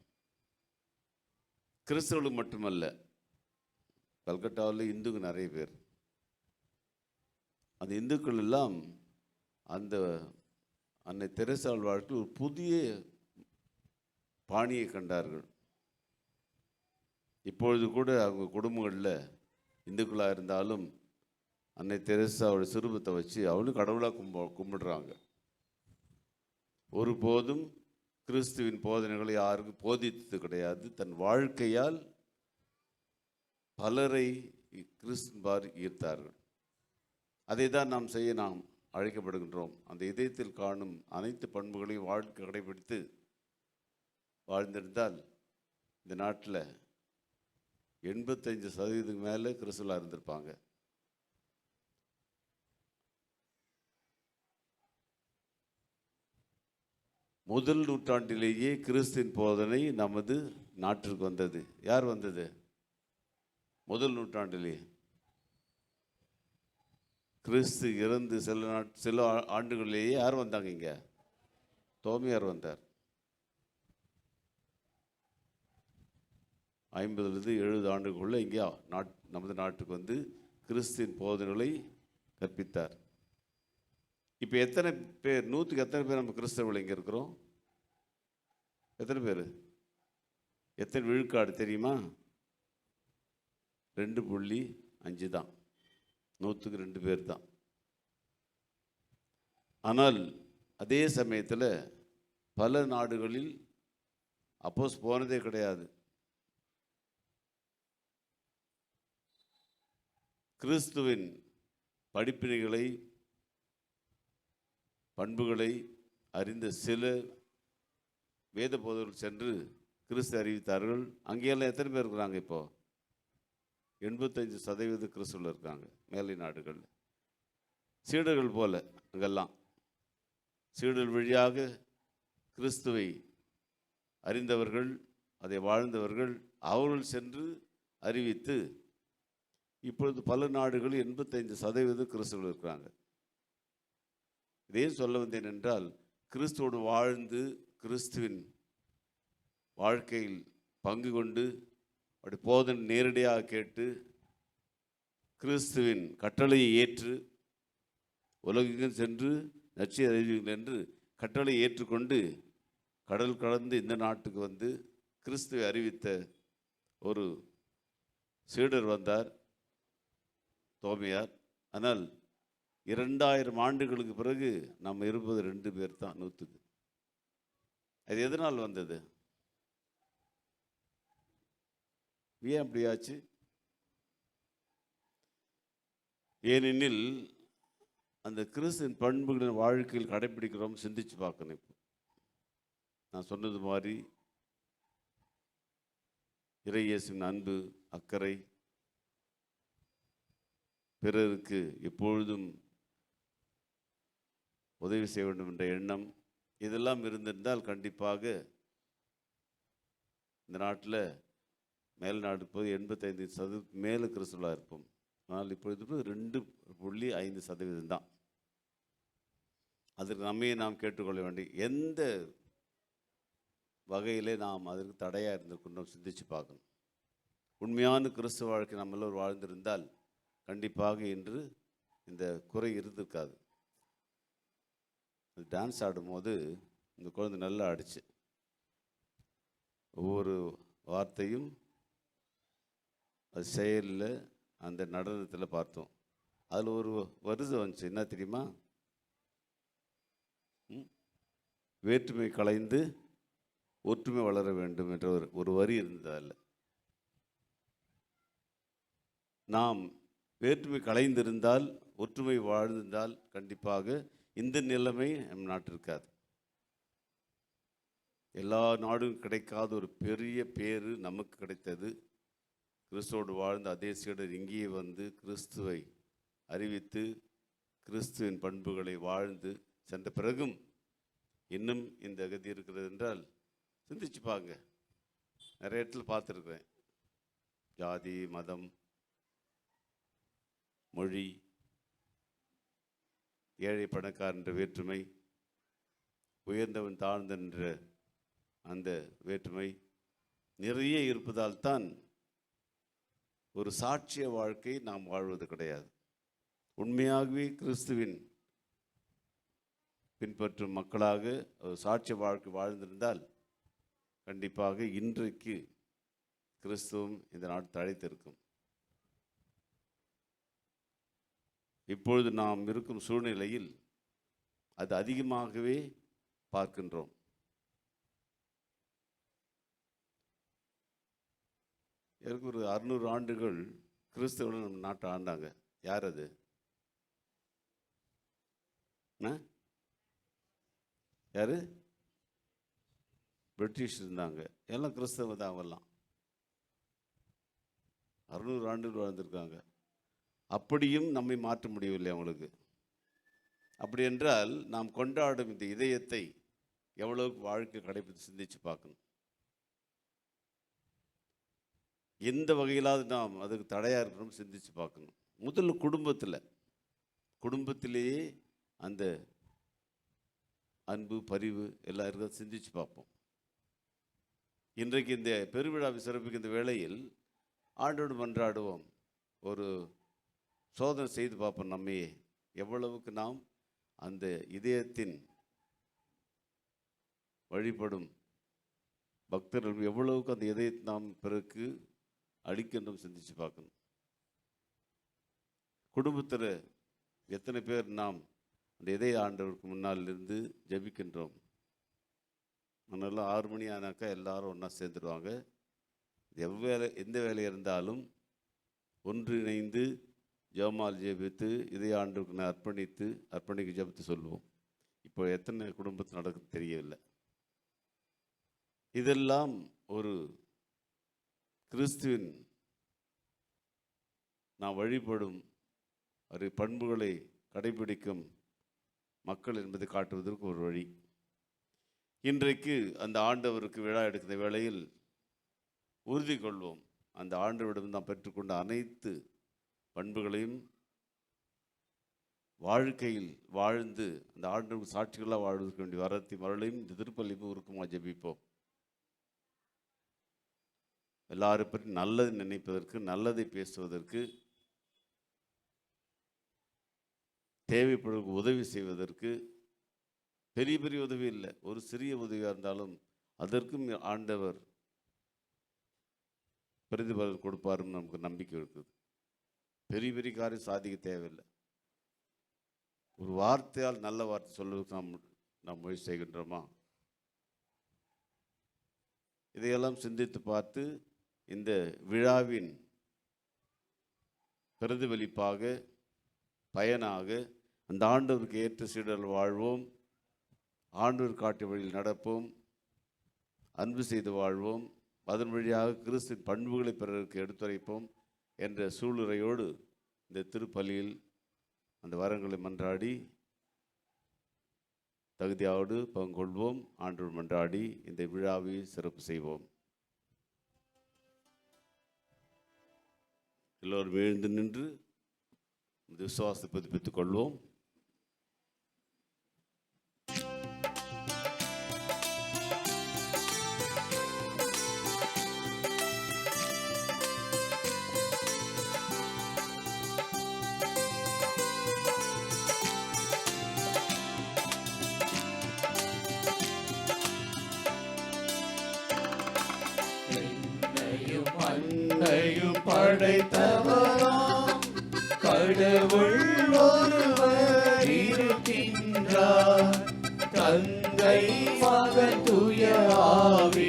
கிறிஸ்தவர்களுக்கு மட்டுமல்ல, கல்கட்டாவில் இந்துக்கு நிறைய பேர். அந்த இந்துக்கள் எல்லாம் அந்த அன்னை தெரேசாள் வாழ்க்கையில் ஒரு புதிய பாணியை கண்டார்கள். இப்பொழுது கூட அவங்க குடும்பங்களில் இந்துக்களாக இருந்தாலும் அன்னை தெரேசாவோட சிறுபத்தை வச்சு அவளும் கடவுளாக கும்பிடுறாங்க. ஒருபோதும் கிறிஸ்துவின் போதனைகளை யாருக்கும் போதித்தது கிடையாது. தன் வாழ்க்கையால் பலரை கிறிஸ்துவார் ஈர்த்தார்கள். அதை தான் நாம் செய்ய நாம் அழைக்கப்படுகின்றோம். அந்த இதயத்தில் காணும் அனைத்து பண்புகளையும் வாழ்க்கை கடைபிடித்து வாழ்ந்திருந்தால் இந்த நாட்டில் 85% மேலே கிறிஸ்துவலாக இருந்திருப்பாங்க. முதல் நூற்றாண்டிலேயே கிறிஸ்துவின் போதனை நமது நாட்டிற்கு வந்தது. யார் வந்தது? முதல் நூற்றாண்டிலே. கிறிஸ்து இறந்து சில ஆண்டுகளிலேயே யார் வந்தாங்க? இங்கே தோமையார் வந்தார். 50-70 ஆண்டுகளுக்குள்ள இங்கே நமது நாட்டுக்கு வந்து கிறிஸ்துவின் போதனைகளை கற்பித்தார். இப்போ எத்தனை பேர், 100க்கு எத்தனை பேர் நம்ம கிறிஸ்தவர்கள் இங்கே இருக்கிறோம்? எத்தனை பேர்? எத்தனை விழுக்காடு தெரியுமா? 2.5 தான். 100க்கு 2 பேர் தான். ஆனால் அதே சமயத்தில் பல நாடுகளில் அப்போஸ் போனதே கிடையாது. கிறிஸ்துவின் படிப்பினைகளை பண்புகளை அறிந்த சில வேத போதகர்கள் சென்று கிறிஸ்து அறிவித்தார்கள். அங்கேயெல்லாம் எத்தனை பேர் இருக்கிறாங்க? இப்போ 85% கிறிஸ்துவில் இருக்காங்க மேலை நாடுகளில். சீடர்கள் போல அங்கெல்லாம் சீடர்கள் வழியாக கிறிஸ்துவை அறிந்தவர்கள், அதை வாழ்ந்தவர்கள், அவர்கள் சென்று அறிவித்து இப்பொழுது பல நாடுகளில் 85% கிறிஸ்துவர்கள் இருக்கிறாங்க. இதே சொல்ல வந்தேன் என்றால், கிறிஸ்துவோடு வாழ்ந்து கிறிஸ்துவின் வாழ்க்கையில் பங்கு கொண்டு அப்படி போதனை நேரடியாக கேட்டு கிறிஸ்துவின் கட்டளையை ஏற்று உலகெங்கும் சென்று நற்செய்தி அறிவியுங்கள் என்று கட்டளையை ஏற்றுக்கொண்டு கடல் கடந்து இந்த நாட்டுக்கு வந்து கிறிஸ்துவை அறிவித்த ஒரு சீடர் வந்தார், தோமையார். ஆனால் 2000 ஆண்டுகளுக்கு பிறகு நம்ம இருப்பது 2 பேர் தான் 100க்கு. அது எதனால் வந்தது? ஏன் அப்படியாச்சு? ஏனெனில் அந்த கிறிஸ்துவின் பண்புகளின் வாழ்க்கையில் கடைபிடிக்கிறோம். சிந்திச்சு பார்க்கணும். இப்போ நான் சொன்னது மாதிரி இறை இயேசுவின் அன்பு, அக்கறை, பிறருக்கு எப்பொழுதும் உதவி செய்ய வேண்டும் என்ற எண்ணம், இதெல்லாம் இருந்திருந்தால் கண்டிப்பாக இந்த நாட்டில் மேல் நாடு போது 85% மேலே கிறிஸ்துவலாக இருப்போம். ஆனால் இப்பொழுது 2.5% தான். அதற்கு நம்மையே நாம் கேட்டுக்கொள்ள வேண்டிய எந்த வகையிலே நாம் அதற்கு தடையாக இருந்திருக்கின்றோம் சிந்திச்சு பார்க்கணும். உண்மையான கிறிஸ்துவ வாழ்க்கை நம்ம எல்லோரும் வாழ்ந்திருந்தால் கண்டிப்பாக இன்று இந்த குறை இருந்திருக்காது. டான்ஸ் ஆடும்போது இந்த குழந்தை நல்லா ஆடிச்சு. ஒவ்வொரு வார்த்தையும் அது செயலில் அந்த நடனத்தில் பார்த்தோம். அதில் ஒரு வருது வந்துச்சு, என்ன தெரியுமா? வேற்றுமை கலைந்து ஒற்றுமை வளர வேண்டும் என்ற ஒரு வரி இருந்ததில்லை. நாம் வேற்றுமை கலைந்திருந்தால், ஒற்றுமை வாழ்ந்திருந்தால் கண்டிப்பாக இந்த நிலைமை நம் நாட்டில் இருக்காது. எல்லா நாடும் கிடைக்காத ஒரு பெரிய பேரு நமக்கு கிடைத்தது. கிறிஸ்துவோடு வாழ்ந்த அதே சீடர் இங்கேயே வந்து கிறிஸ்துவை அறிவித்து கிறிஸ்துவின் பண்புகளை வாழ்ந்து சென்ற பிறகும் இன்னும் இந்த கதி இருக்கிறது என்றால் சிந்திச்சு பாருங்க. நிறைய இடத்துல பார்த்துருக்குறேன். ஜாதி, மதம், மொழி, ஏழை பணக்காரன் என்ற வேற்றுமை, உயர்ந்தவன் தாழ்ந்தன் என்ற அந்த வேற்றுமை நிறைய இருப்பதால் தான் ஒரு சாட்சிய வாழ்க்கை நாம் வாழ்வது கிடையாது. உண்மையாகவே கிறிஸ்துவின் பின்பற்றும் மக்களாக ஒரு சாட்சிய வாழ்க்கை வாழ்ந்திருந்தால் கண்டிப்பாக இன்றைக்கு கிறிஸ்துவும் இந்த நாட்டு தழைத்திருக்கும். இப்பொழுது நாம் இருக்கும் சூழ்நிலையில் அது அதிகமாகவே பார்க்கின்றோம். எனக்கு ஒரு 600 ஆண்டுகள் கிறிஸ்தவர்கள் நம்ம நாட்டை ஆண்டாங்க. யார் அது? யாரு? பிரிட்டிஷ் இருந்தாங்க. எல்லாம் கிறிஸ்தவ தான். அவெல்லாம் 600 ஆண்டுகள் வாழ்ந்திருக்காங்க. அப்படியும் நம்மை மாற்ற முடியவில்லை அவங்களுக்கு. அப்படி என்றால் நாம் கொண்டாடும் இந்த இதயத்தை எவ்வளவுக்கு வாழ்க்கை கடைபிடித்து சிந்திச்சு பார்க்கணும். எந்த வகையிலாவது நாம் அதுக்கு தடையாக இருக்கணும் சிந்திச்சு பார்க்கணும். முதல்ல குடும்பத்திலேயே அந்த அன்பு, பரிவு எல்லாம் இருக்கிறத சிந்திச்சு பார்ப்போம். இன்றைக்கு இந்த பெருவிழாவை சிறப்பிக்கின்ற வேளையில் ஆண்டோடு மன்றாடுவோம். ஒரு சோதனை செய்து பார்ப்போம். நம்மையே எவ்வளவுக்கு நாம் அந்த இதயத்தின் வழிபடும் பக்தர்கள் எவ்வளவுக்கு அந்த இதயத்தை நாம் பிறகு அடிக்கின்றோம் சிந்திச்சு பார்க்கணும். குடும்பத்தில் எத்தனை பேர் நாம் அந்த இதய ஆண்டவருக்கு முன்னால் இருந்து ஜெபிக்கின்றோம்? முன்னெல்லாம் 6 மணி ஆனாக்கா எல்லாரும் ஒன்றா சேர்ந்துடுவாங்க. எந்த வேலை இருந்தாலும் ஒன்றிணைந்து ஜெபமால் ஜெபித்து இதய ஆண்டவருக்கு அர்ப்பணிக்க ஜெபித்து சொல்லுவோம். இப்போ எத்தனை குடும்பத்தில் நடக்குது தெரியவில்லை. இதெல்லாம் ஒரு கிறிஸ்துவின் நாம் வழிபடும் ஒரு பண்புகளை கடைபிடிக்கும் மக்கள் என்பதை காட்டுவதற்கு ஒரு வழி. இன்றைக்கு அந்த ஆண்டவருக்கு விழா எடுக்கிற வேளையில் உறுதி கொள்வோம். அந்த ஆண்டவரிடம் நாம் பெற்றுக்கொண்ட அனைத்து பண்புகளையும் வாழ்க்கையில் வாழ்ந்து அந்த ஆண்டவருக்கு சாட்சிகளாக வாழ்வதற்கு வேண்டிய வரத்தை மரளையும் இந்த திருப்பலியும் உருக்கமாக ஜெபிப்போம். எல்லாரும் பற்றி நல்லது நினைப்பதற்கு, நல்லதை பேசுவதற்கு, தேவைப்படுவதற்கு உதவி செய்வதற்கு, பெரிய பெரிய உதவி இல்லை, ஒரு சிறிய உதவியாக இருந்தாலும் அதற்கும் ஆண்டவர் பிரதிபலன் கொடுப்பாருன்னு நமக்கு நம்பிக்கை இருக்குது. பெரிய பெரிய காரியம் சாதிக்க தேவையில்லை. ஒரு வார்த்தையால் நல்ல வார்த்தை சொல்வதற்கு நாம் முயற்சி செய்கின்றோமா? இதையெல்லாம் சிந்தித்து பார்த்து இந்த விழாவின் பிரதிபலிப்பாக, பயனாக அந்த ஆண்டவருக்கு ஏற்ற சீடர்கள் வாழ்வோம். ஆண்டவர் காட்டிய வழியில் நடப்போம். அன்பு செய்து வாழ்வோம். அதன் வழியாக கிறிஸ்துவின் பண்புகளை பிறருக்கு எடுத்துரைப்போம் என்ற சூளுரையோடு இந்த திருப்பலியில் அந்த வரங்களை மன்றாடி தகுதியோடு பங்கொள்வோம். ஆண்டவர் மன்றாடி இந்த விழாவை சிறப்பு செய்வோம். எல்லோரும் எழுந்து நின்று இந்த விசுவாசத்தை புதுப்பித்துக் கொள்வோம். மண்ணையும் படைத்தவராம் கடவுள் ஒருவர் இருக்கின்றார். தந்தை, மகன், தூய ஆவி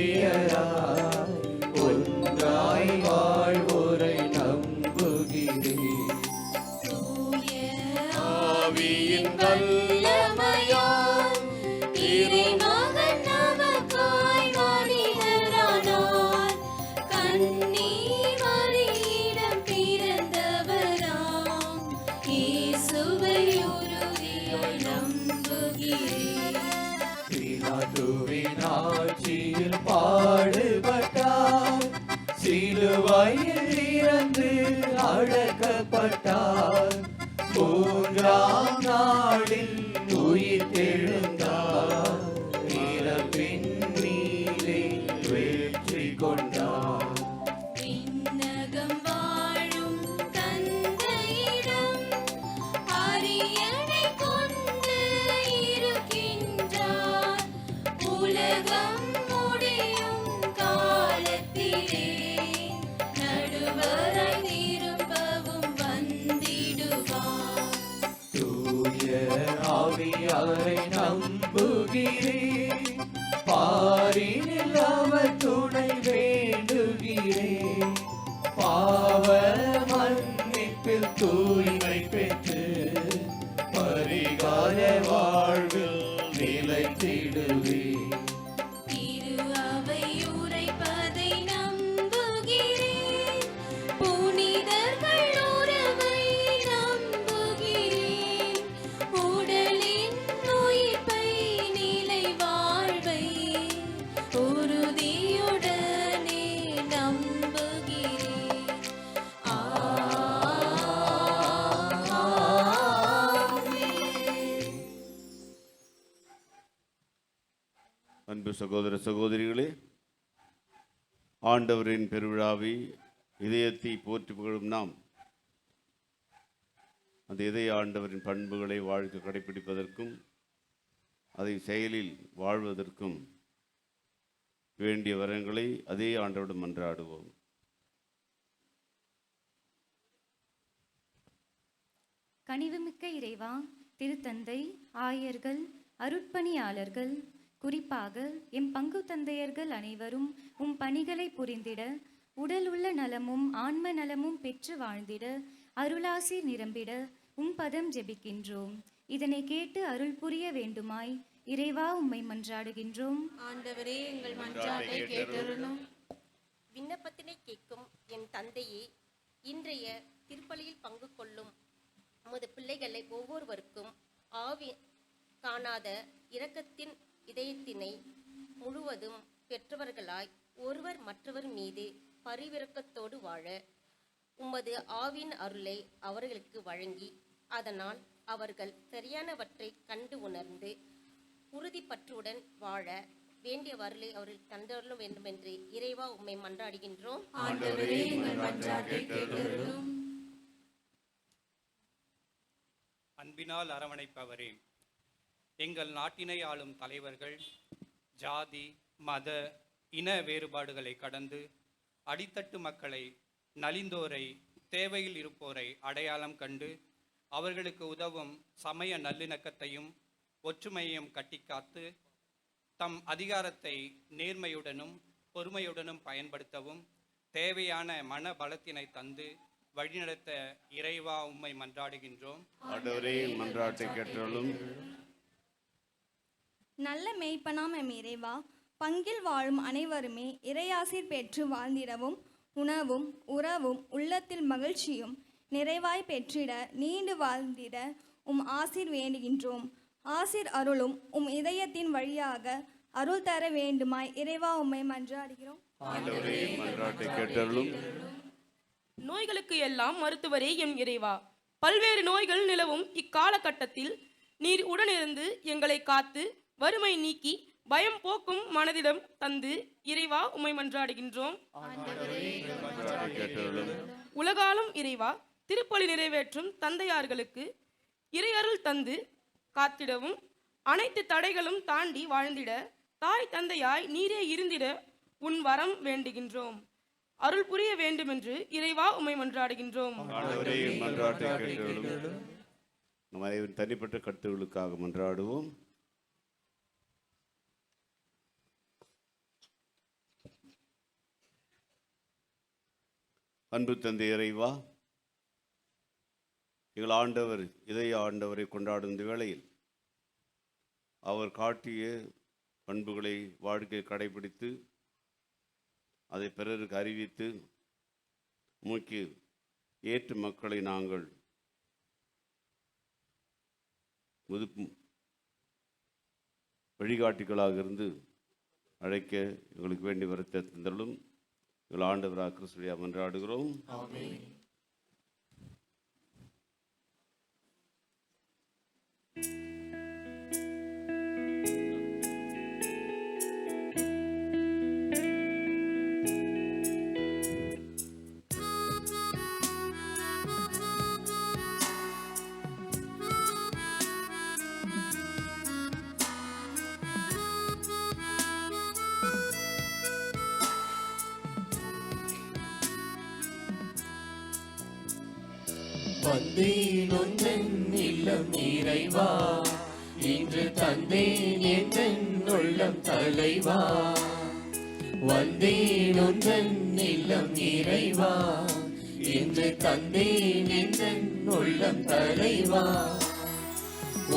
சிலுவையில் இறந்து அடக்கப்பட்டார், மூன்றாம் நாளில் உயிர் தெழுந்தார், இறப்பின் மீதே வெற்றி கொண்டார். விண்ணகம் வாழும் தந்தையிடம் அரியணை கொண்டு இருக்கின்றார், உலகம் முடியும் காலத்திலே நடுவராய் திரும்பவும் வந்திடுவார். தூய ஆவியாரை நம்புகிறேன், பாரினில் அவர் துணை வேண்டுகிறேன், பாவ மன்னிப்பில் தூய்மை பெற்று பரிகார வாழ்வில் நிலைத்திடுவேன். திரு அவை உரைப்பதை நம்புகிறேன், புனிதர்கள் உறவை நம்புகிறேன், உடலின் உயிர்ப்பை நிலை வாழ்வை உறுதியுடனே நம்புகிறேன். ஆமென். அன்பு சகோதர சகோதரிகளே, ஆண்டவரின் பெருவிழாவை இதயத்தை போற்றி புகழும் நாம் அந்த இதய ஆண்டவரின் பண்புகளை வாழ்க்கை கடைபிடிப்பதற்கும் அதை செயலில் வாழ்வதற்கும் வேண்டிய வரங்களை அதே ஆண்டவரிடம் மன்றாடுவோம். கனிவுமிக்க இறைவா, திருத்தந்தை, ஆயர்கள், அருட்பணியாளர்கள், குறிப்பாக எம் பங்கு தந்தையர்கள் அனைவரும் உம் பணிகளை புரிந்திட, உடல் உள்ள நலமும் ஆன்ம நலமும் பெற்று வாழ்ந்திட, அருளாசி நிரம்பிட உம் பதம் ஜெபிக்கின்றோம். இதனை கேட்டு அருள் புரிய வேண்டுமாய் இறைவா உம்மை மன்றாடுகின்றோம். ஆண்டவரே, எங்கள் மன்றாட்டை கேட்டருளும். விண்ணப்பத்தினை கேட்கும் என் தந்தையே, இன்றைய திருப்பலியில் பங்கு கொள்ளும் உமது பிள்ளைகளை ஒவ்வொருவருக்கும் ஆவி காணாத இரக்கத்தின் இதயத்தினை முழுவதும் பெற்றவர்களாய் ஒருவர் மற்றவர் மீது பரிவிரக்கத்தோடு வாழ உமது ஆவின் அருளை அவர்களுக்கு வழங்கி, அதனால் அவர்கள் சரியானவற்றை கண்டு உணர்ந்து உறுதிப்பற்றுடன் வாழ வேண்டிய அருளை அவர்கள் தந்தருள வேண்டும் என்று இறைவா உம்மை மன்றாடுகின்றோம். ஆண்டவரே, எங்கள் மன்றாட்டை கேட்டருளும். அன்பினால் அரவணைப்பவரே, எங்கள் நாட்டினை ஆளும் தலைவர்கள் ஜாதி, மத, இன வேறுபாடுகளை கடந்து அடித்தட்டு மக்களை, நலிந்தோரை, தேவையில் இருப்போரை அடையாளம் கண்டு அவர்களுக்கு உதவும் சமய நல்லிணக்கத்தையும் ஒற்றுமையையும் கட்டிக்காத்து தம் அதிகாரத்தை நேர்மையுடனும் பொறுமையுடனும் பயன்படுத்தவும் தேவையான மன பலத்தினை தந்து வழிநடத்த இறைவா உம்மை மன்றாடுகின்றோம். ஆண்டவரே, மன்றாட்டை கேட்டருளும். நல்ல மேய்ப்பனாம் எம் இறைவா, பங்கில் வாழும் அனைவருமே இறையாசிர் பெற்று வாழ்ந்திடவும், உணவும் உறவும் உள்ளத்தில் மகிழ்ச்சியும் நிறைவாய் பெற்றிட நீண்டு வாழ்ந்திட உம் ஆசிர் வேண்டுகின்றோம். ஆசிர் அருளும் உம் இதயத்தின் வழியாக அருள் தர வேண்டுமாய் இறைவா உம்மை மன்றாடுகிறோம். ஆண்டவரே, மன்றாட்டை கேட்டருளும். நோய்களுக்கு எல்லாம் மருத்துவரே எம் இறைவா, பல்வேறு நோய்கள் நிலவும் இக்காலகட்டத்தில் நீர் உடனிருந்து எங்களை காத்து வறுமை நீக்கி பயம் போக்கும் மனதிடம் தந்து இறைவா உம்மை மன்றாடுகின்றோம். உலகாலும் இறைவா, திருப்பலி நிறைவேற்றும் தந்தையார்களுக்கு இறையருள் தந்து காத்திடவும், அனைத்து தடைகளும் தாண்டி வாழ்ந்திட தாய் தந்தையாய் நீரே இருந்திட உன் வரம் வேண்டுகின்றோம். அருள் புரிய வேண்டுமென்று இறைவா உம்மை மன்றாடுகின்றோம். நம் அனைவரின் தனிப்பட்ட கருத்துகளுக்காக மன்றாடுவோம். அன்பு தந்தை இறைவா, எங்கள் ஆண்டவர் இதய ஆண்டவரை கொண்டாடும் இந்த வேளையில் அவர் காட்டிய பண்புகளை வாழ்க்கையை கடைபிடித்து அதை பிறருக்கு அறிவித்து மூக்கி ஏற்று மக்களை நாங்கள் வழிகாட்டிகளாக இருந்து அழைக்க எங்களுக்கு வேண்டி வரத்தை தந்தலும் எங்கள் ஆண்டவராக கிறிஸ்துவியா மன்றாடுகிறோம். வந்தேன் உந்தன் இல்லம் இறைவா, இன்று தந்தேன் என் உள்ளம் தலைவா. வந்தேன் உந்தன் இல்லம் இறைவா, இன்று தந்தேன் என் உள்ளம் தலைவா.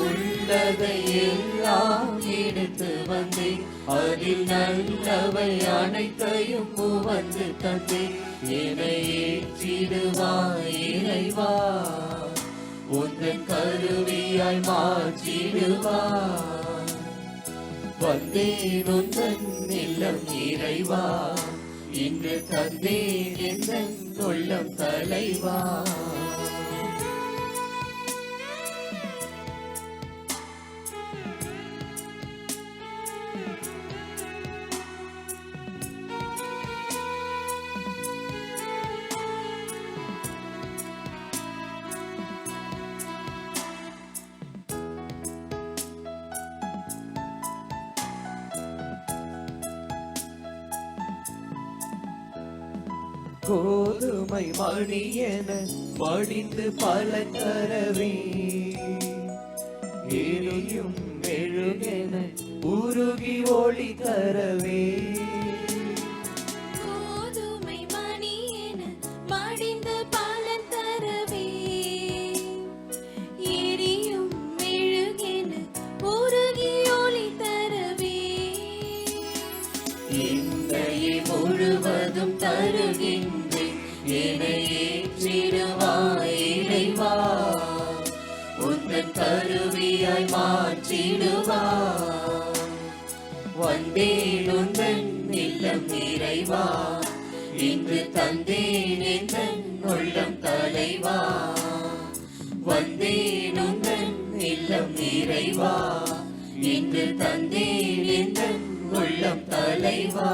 உள்ளதை எல்லாம் எடுத்து வந்தேன், அதில் நல்லவை அனைத்தையும் வந்து தந்தேன். என்னை ஏற்றிடுவாய் இறைவா, உந்தன் கருவியாய் மாற்றிடுவாய். வந்தேன் உந்தன் இல்லம் இறைவா, இன்று தந்தேன் என் உள்ளம் தலைவா. கோதுமை மணியென மடிந்து பலன் தரவே, எரியும் மெழுகென உருகி ஒளி தரவே. கோதுமை மணியென மடிந்து பலன் தரவே, எரியும் மெழுகென உருகி ஒளி தரவே. என்னையே முழுவதும் தருகின்றேன், என்னை ஏற்றிடுவாய் இறைவா, உந்தன் கருவியாய் மாற்றிடுவாய். வந்தேன் உந்தன் இல்லம் இறைவா, இன்று தந்தேன் என் உள்ளம் தலைவா. வந்தேன் உந்தன் இல்லம் இறைவா, இன்று தந்தேன் என் உள்ளம் தலைவா.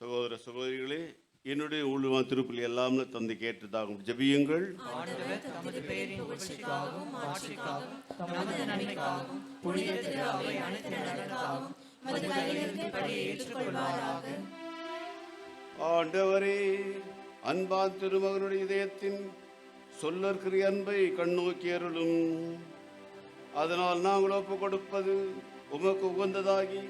சகோதர சகோதரிகளே, என்னுடைய ஊழ்வான் திருப்பலி எல்லாம் தந்தை கேட்டதாகும் ஜெபியுங்கள். ஆண்டவரே, அன்பான் திருமகனுடைய இதயத்தின் சொல்லற்கிற அன்பை கண்ணோக்கி அருளும். அதனால் நாங்கள் ஒப்பு கொடுப்பது உமக்கு உகந்ததாகி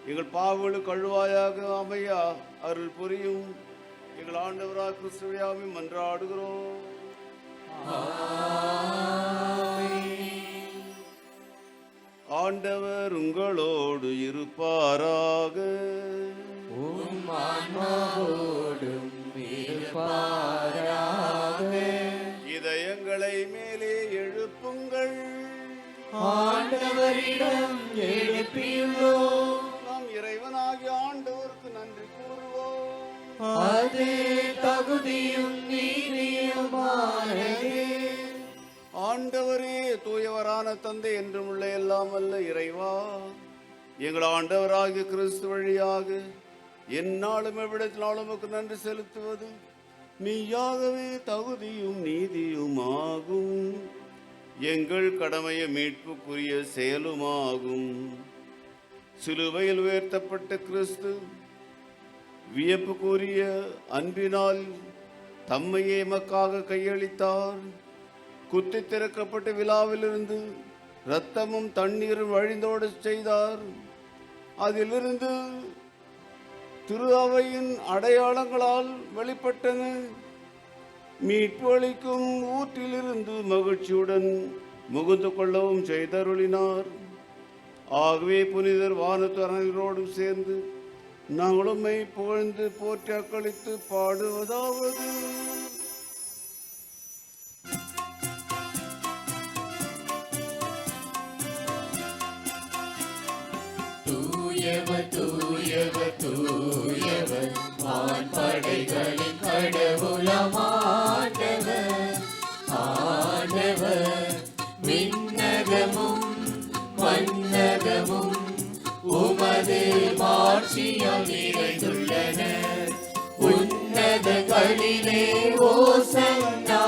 எங்கள் பாவங்களுக்கு கழுவாயாக அமையா அருள் புரியும். எங்கள் ஆண்டவராக கிறிஸ்துவியாவை மன்றாடுகிறோம். ஆண்டவர் உங்களோடு இருப்பாராக. உம் ஆன்மாவோடும் இருப்பாராக. இதயங்களை மேலே எழுப்புங்கள். ஆண்டவரிடம் எழுப்பியுள்ளோம். நாம் இறைவனாகிய ஆண்டவருக்கு நன்றி கூறுவோம். அது தகுதியும் நீதியுமானது. ஆண்டவரே, தூயவரான தந்தை என்றும் உள்ள எல்லாம் அல்ல இறைவா, எங்கள் ஆண்டவராகிய கிறிஸ்து வழியாக எந்நாளும் எவ்விடத்தினாலும் உமக்கு நன்றி செலுத்துவது மெய்யாகவே தகுதியும் நீதியுமாகும். எங்கள் கடமைய மீட்புக்குரிய செயலுமாகும். சிலுவையில் உயர்த்தப்பட்ட கிறிஸ்து வியப்புக்குரிய அன்பினால் தம்மையே எமக்காக கையளித்தார். குத்தி திறக்கப்பட்ட விழாவிலிருந்து இரத்தமும் தண்ணீரும் வழிந்தோடு செய்தார். அதிலிருந்து திரு அவையின் அடையாளங்களால் வெளிப்பட்டன. மீட்பு அளிக்கும் ஊற்றிலிருந்து மகிழ்ச்சியுடன் முகுந்து கொள்ளவும் செய்தருளினார். ஆகவே புனிதர் வானத்தரங்களோடும் சேர்ந்து நாங்களும் புகழ்ந்து போற்றி அக்களித்து பாடுவதாவது: தூயவர் தூயவர் தூயவர் வான்படைகளின் கடவுளமானவர். ஆண்டவர் விண்ணகமும் மன்னகமும் உமது மாட்சியால் நிறைந்துள்ளன. உன்னதங்களிலே ஓசன்னா.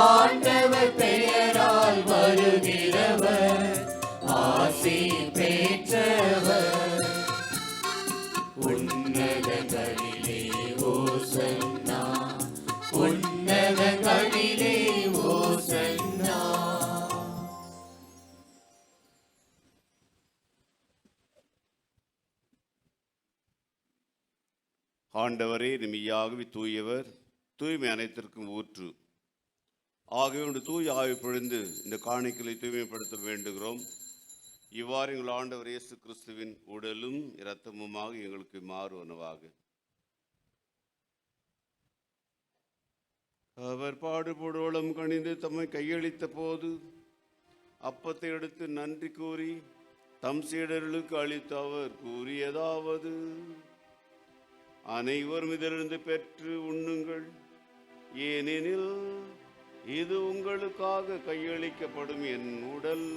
ஆண்டவர் பெயரால் வருகிறவர் ஆசி பெற்றவர். உன்னதங்களிலே ஓசன்னா. உன்னதங்களிலே ஓசன்னா. ஆண்டவரே, நிமையாகவே தூயவர், தூய்மை அனைத்திற்கும் ஊற்று. ஆகவே உண்டு தூய் ஆய்வு பொழிந்து இந்த காணிக்கையை தூய்மைப்படுத்த வேண்டுகிறோம். இவ்வாறு எங்கள் ஆண்டவர் இயேசு கிறிஸ்துவின் உடலும் இரத்தமுமாக எங்களுக்கு மாறுவனவாக. அவர் பாடுபடுவளம் கணிந்து தம்மை கையளித்த போது அப்பத்தை எடுத்து நன்றி கூறி தம் சீடர்களுக்கு அளித்த அவர் கூறியதாவது: அனைவரும் இதிலிருந்து பெற்று உண்ணுங்கள், ஏனெனில் இது உங்களுக்காக கையளிக்கப்படும் என் உடல்.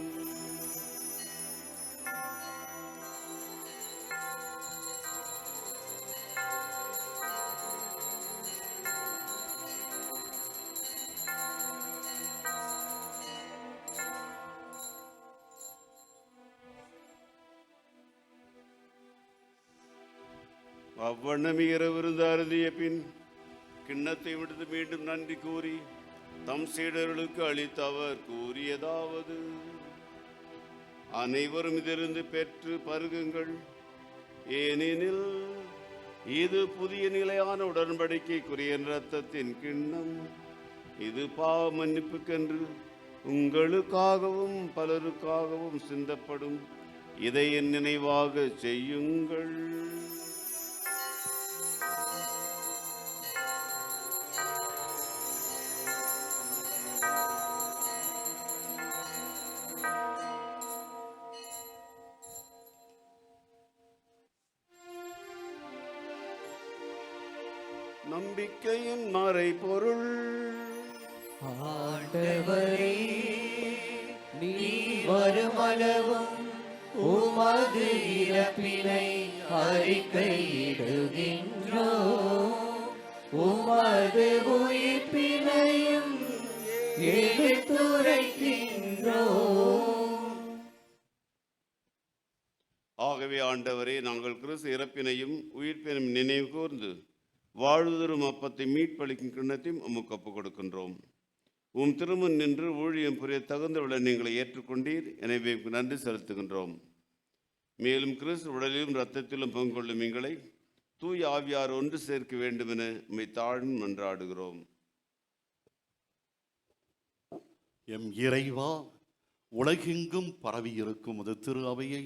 அவ்வண்ணம் இரவிருந்து அருந்திய பின் கிண்ணத்தை விடுத்து மீண்டும் நன்றி கூறி தம் சீடர்களுக்கு அளித்த அவர் கூறியதாவது: அனைவரும் இதிலிருந்து பெற்று பருகுங்கள், ஏனெனில் இது புதிய நிலையான உடன்படிக்கைக்குரிய இரத்தத்தின் கிண்ணம். இது பாவ மன்னிப்புக்கென்று உங்களுக்காகவும் பலருக்காகவும் சிந்தப்படும். இதை என் நினைவாக செய்யுங்கள். நம்பிக்கையின் மறைபொருள். ஆண்டவரே, நீ வருமளவும் உமது இறப்பினை அறிக்கையிடுகின்றோம். உமது உயிர்ப்பினையும் எடுத்துரைக்கின்றோம். ஆகவே ஆண்டவரே, நாங்கள் கிறிஸ்து இறப்பினையும் உயிர்ப்பினையும் நினைவு கூர்ந்து வாழ்வுதரும் அப்பத்தை மீட்பளிக்கும் கிண்ணத்தையும் உமக்கு ஒப்புக் கொடுக்கின்றோம். உம் திருமுன் நின்று ஊழியம் புரிய தகுந்தவுடன் நீங்களை ஏற்றுக்கொண்டீர். எனவே நன்றி செலுத்துகின்றோம். மேலும் கிறிஸ்து உடலிலும் இரத்தத்திலும் பங்கு கொள்ளும் எங்களை தூய் ஆவியார் ஒன்று சேர்க்க வேண்டும் என உம்மை தாழ்ந்து மன்றாடுகிறோம். எம் இறைவா, உலகெங்கும் பரவி இருக்கும் அது திரு அவையை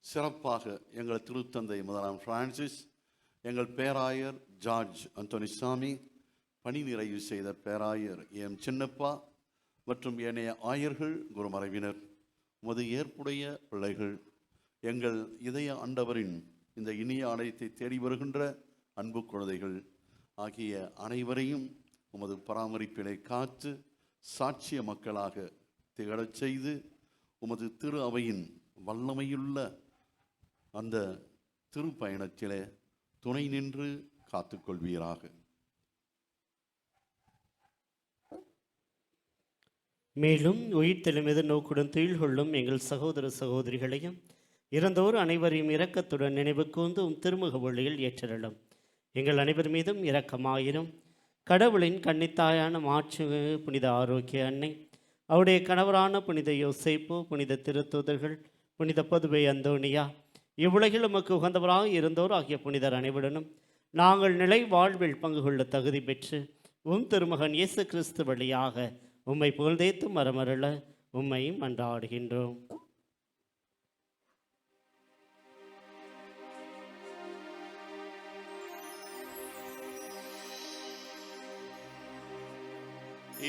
சிறப்பாக எங்கள் திருத்தந்தை முதலாம் பிரான்சிஸ், எங்கள் பேராயர் ஜார்ஜ் அந்தோனிசாமி, பணி நிறைவு செய்த பேராயர் எம் சின்னப்பா மற்றும் ஏனைய ஆயர்கள், குருமறைவினர், உமது ஏற்புடைய பிள்ளைகள், எங்கள் இதய ஆண்டவரின் இந்த இனிய ஆலயத்தை தேடி வருகின்ற அன்பு குழந்தைகள் ஆகிய அனைவரையும் உமது பராமரிப்பினை காத்து சாட்சிய மக்களாக திகழச் செய்து உமது திரு அவையின் வல்லமையுள்ள அந்த திருப்பயணத்திலே துணை நின்று காத்துக்கொள்வீராக. மேலும் உயிர்த்தெழும் எதிர்நோக்குடன் துயில் கொள்ளும் எங்கள் சகோதர சகோதரிகளையும் இறந்தோர் அனைவரையும் இரக்கத்துடன் நினைவு கூர்ந்து திருமுக ஒளியில் ஏற்றலும். எங்கள் அனைவர் மீதும் இரக்கமாயிரும். கடவுளின் கன்னித்தாயான மாற்று புனித ஆரோக்கிய அன்னை, அவருடைய கணவரான புனித யோசேப்பு, புனித திருத்தூதர்கள், புனித பதுவை அந்தோனியா, இவ்வுலகில் உமக்கு உகந்தவராக இருந்தோர் ஆகிய புனிதர் அனைவருடனும் நாங்கள் நிலை வாழ்வில் பங்கு கொள்ள தகுதி பெற்று திருமகன் இயேசு கிறிஸ்து வழியாக உம்மை புகழ்ந்தேத்து மரமருள உம்மை மன்றாடுகின்றோம்.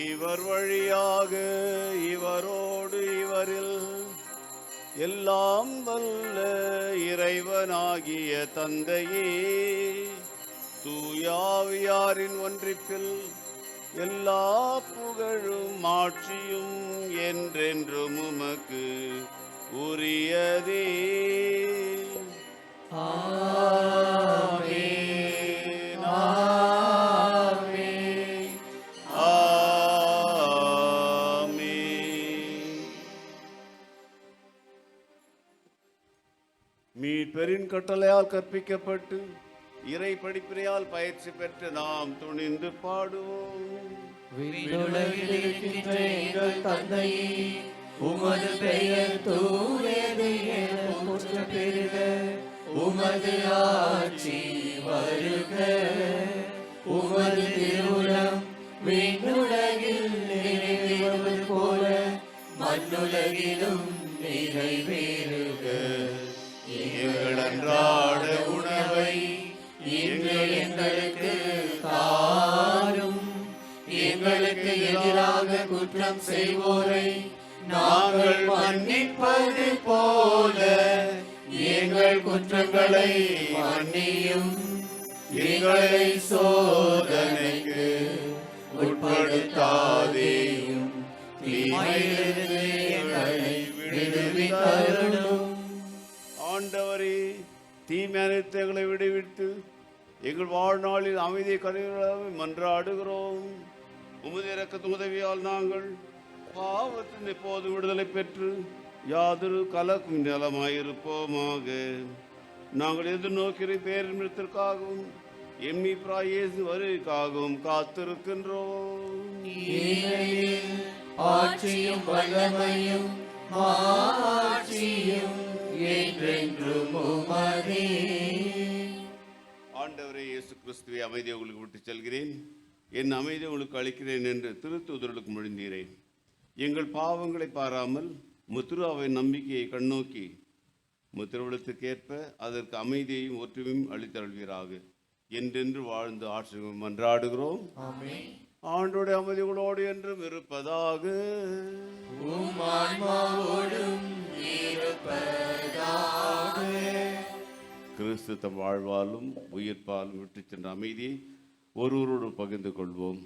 இவர் வழியாக இவரோடு இவரில் எல்லாம் வல்ல இறைவனாகிய தந்தையே, தூயாவியாரின் ஒன்றிப்பில் எல்லா புகழும் ஆட்சியும் என்றென்றும் உமக்கு உரியதே. மீட்பரின் கட்டளையால் கற்பிக்கப்பட்டு இறை படிப்பினையால் பயிற்சி பெற்று நாம் துணிந்து பாடுவோம். விண்ணுலகில் இருக்கின்ற எங்கள் தந்தையே, உமது பெயர் தூயது என போற்ற பெறுக. உமது ஆட்சி வருக. உமது திருவுளம் விண்ணுலகில் நிறைவேறுவது போல மண்ணுலகிலும் நிறைவேறுக. எங்கள் அன்றாட உணவை இன்று எங்களுக்கு தாரும். எங்களுக்கு எதிராக குற்றம் செய்வோரை நாங்கள் மன்னிப்பது போல எங்கள் குற்றங்களை மன்னியும். எங்களை சோதனைக்கு உட்படுத்தாதேயும், தீமையிலிருந்து எங்களை விடுவித்தருளும். ஆண்டவரே, தீமை அனைத்து எங்களை விடுவித்து எங்கள் வாழ்நாளில் அமைதியை கருவிழாவை மன்றாடுகிறோம். உமது இரக்கத்தின் உதவியால் நாங்கள் பாவத்தின் எப்போது விடுதலை பெற்று யாதொரு கலக்கும் நலமாயிருப்போமாக. நாங்கள் எதிர்நோக்கிற பேரின்பத்திற்காகவும் எம்மிப்ராயேசு வருகைக்காகவும் காத்திருக்கின்றோம். ஆட்சியும் வல்லமையும் மாட்சியும் என்றென்றும் உமதே. ஆண்டவரே இயேசு கிறிஸ்துவை அமைதியை உங்களுக்கு விட்டு செல்கிறேன், என் அமைதியை உங்களுக்கு அளிக்கிறேன் என்று திருத்தூதர்களுக்கு மொழிந்தீரேன். எங்கள் பாவங்களை பாராமல் முத்திராவை நம்பிக்கையை கண்ணோக்கி முத்திரவிடத்துக்கேற்ப அதற்கு அமைதியையும் ஒற்றுமையும் அளித்தருள்வீராக. என்றென்று வாழ்ந்து ஆட்சி மன்றாடுகிறோம். ஆண்டோடைய அமைதிகளோடு என்றும் இருப்பதாக. கிறிஸ்து தம் வாழ்வாலும் உயிர்ப்பாலும் விட்டு சென்ற அமைதியை ஒருவரோடு பகிர்ந்து கொள்வோம்.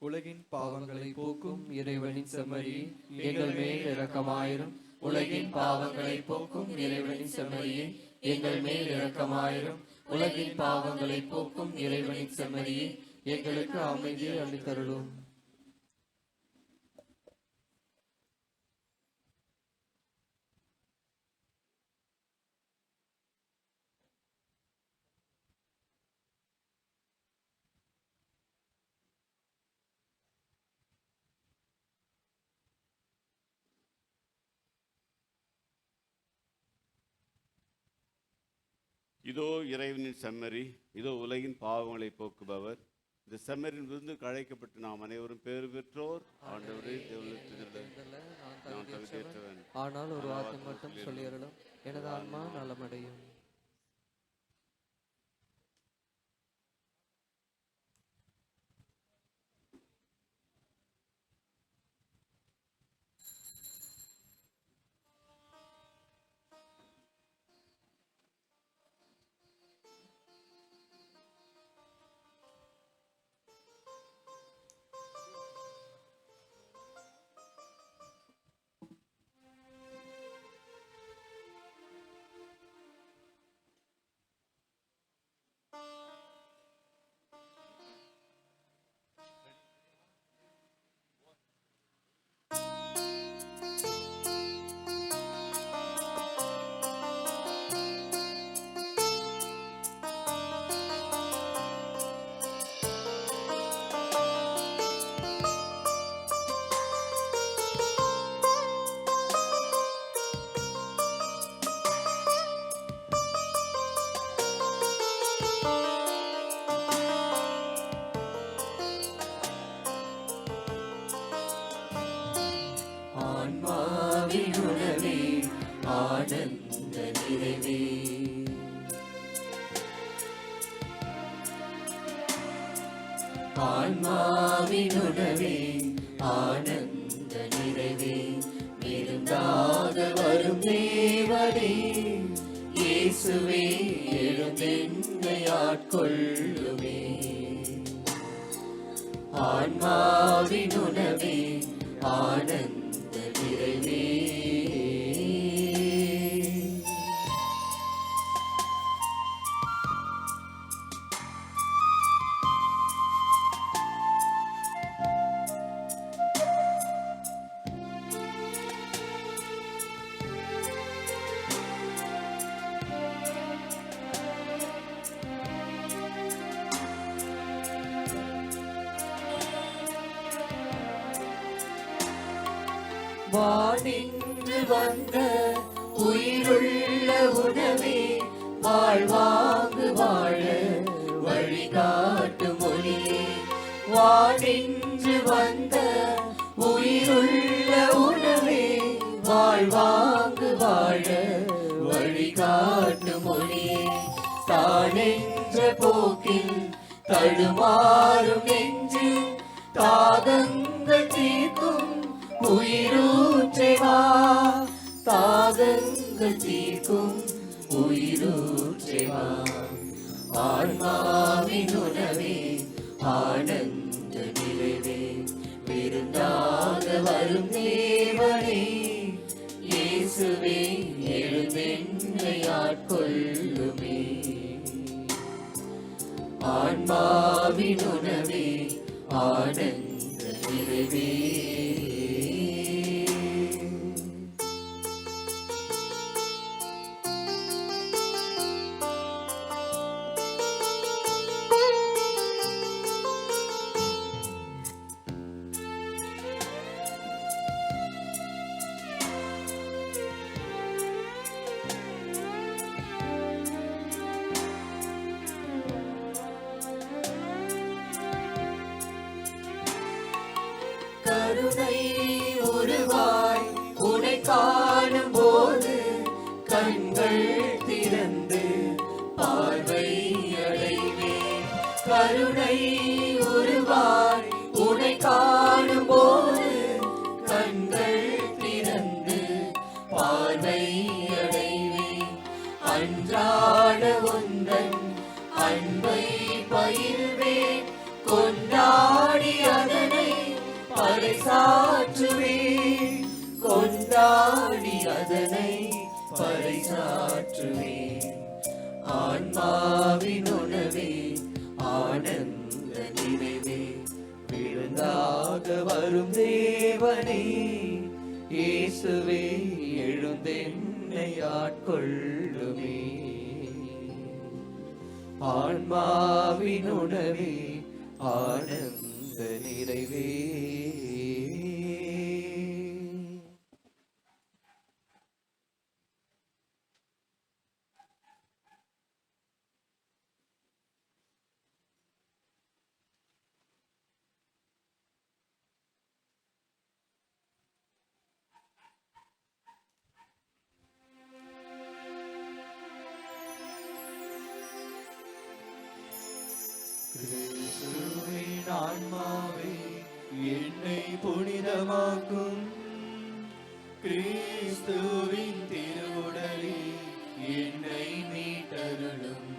உலகின் பாவங்களை போக்கும் இறைவனின் செம்மறியே, எங்கள் மேல் இரக்கமாயிரும். உலகின் பாவங்களை போக்கும் இறைவனின் செம்மறியே, எங்கள் மேல் இரக்கமாயிரும். உலகின் பாவங்களை போக்கும் இறைவனின் செம்மறியே, எங்களுக்கு அமைதியை அளித்தருளும். இதோ இறைவனின் செம்மறி, இதோ உலகின் பாவங்களை போக்குபவர். இந்த செம்மறின் விருந்துக்கு அழைக்கப்பட்டு நாம் அனைவரும் பேறு பெற்றோர். ஆண்டவரே, நான் தகுதியற்றவன், ஆனால் ஒரு வார்த்தை மட்டும் சொல்லியறலும் எனது ஆன்மா நலமடையும். ஆன்மாவினுணவே ஆனந்த நிறைவே, ஆன்மாவினுணவே ஆனந்த நிறைவே, விருந்தாக வரும் தேவனே இயேசுவே, எழுந்தென்னை ஆட்கொள்ளுமே. ஆன்மாவினுணவே ஆனந்த நிறைவே. வானின்று வந்த உயிருள்ள உணவே, வாழ்வாங்கு வாழ வழிகாட்டும் ஒளியே. வானின்று வந்த உயிருள்ள உணவே, வாழ்வாங்கு வாழ வழிகாட்டும் ஒளியே. தானென்ற போக்கில் தடுமாறும் நெஞ்சு, தாகங்கள் தீர்க்கும் உயிரூற்றேவா, தாகங்கள் தீர்க்கும் உயிரூற்றேவா. ஆன்மாவின் உணவே ஆனந்த நிறைவே, விருந்தாக வரும் தேவனே இயேசுவே, எழுந்தென்னை ஆட்கொள்ளுமே. ஆன்மாவின் உணவே ஆனந்த நிறைவே. கருணை உருவாய் உனை காணும் போது, கண்கள் திறந்து பார்வை அடைவேன். கருணை உருவாய் உனை காணும் போது, கண்கள் திறந்து பார்வை அடைவேன். அன்றாட ஒன்றன் அன்பை பயிர்வேன், கொண்டாடி அதனை பறைசாற்றுவேன், கொண்டாடி அதனை பறைசாற்றுவேன். ஆன்மாவின் உணவே ஆனந்த நிறைவே, விருந்தாக வரும் தேவனே இயேசுவே, எழுந்தென்னை ஆட்கொள்ளுமே. ஆன்மாவின் உணவே ஆனந்த நிறைவே. ஆன்மாவே என்னை புனிதமாக்கும். கிறிஸ்துவின் திருவுடலே என்னை மீட்டருளும்.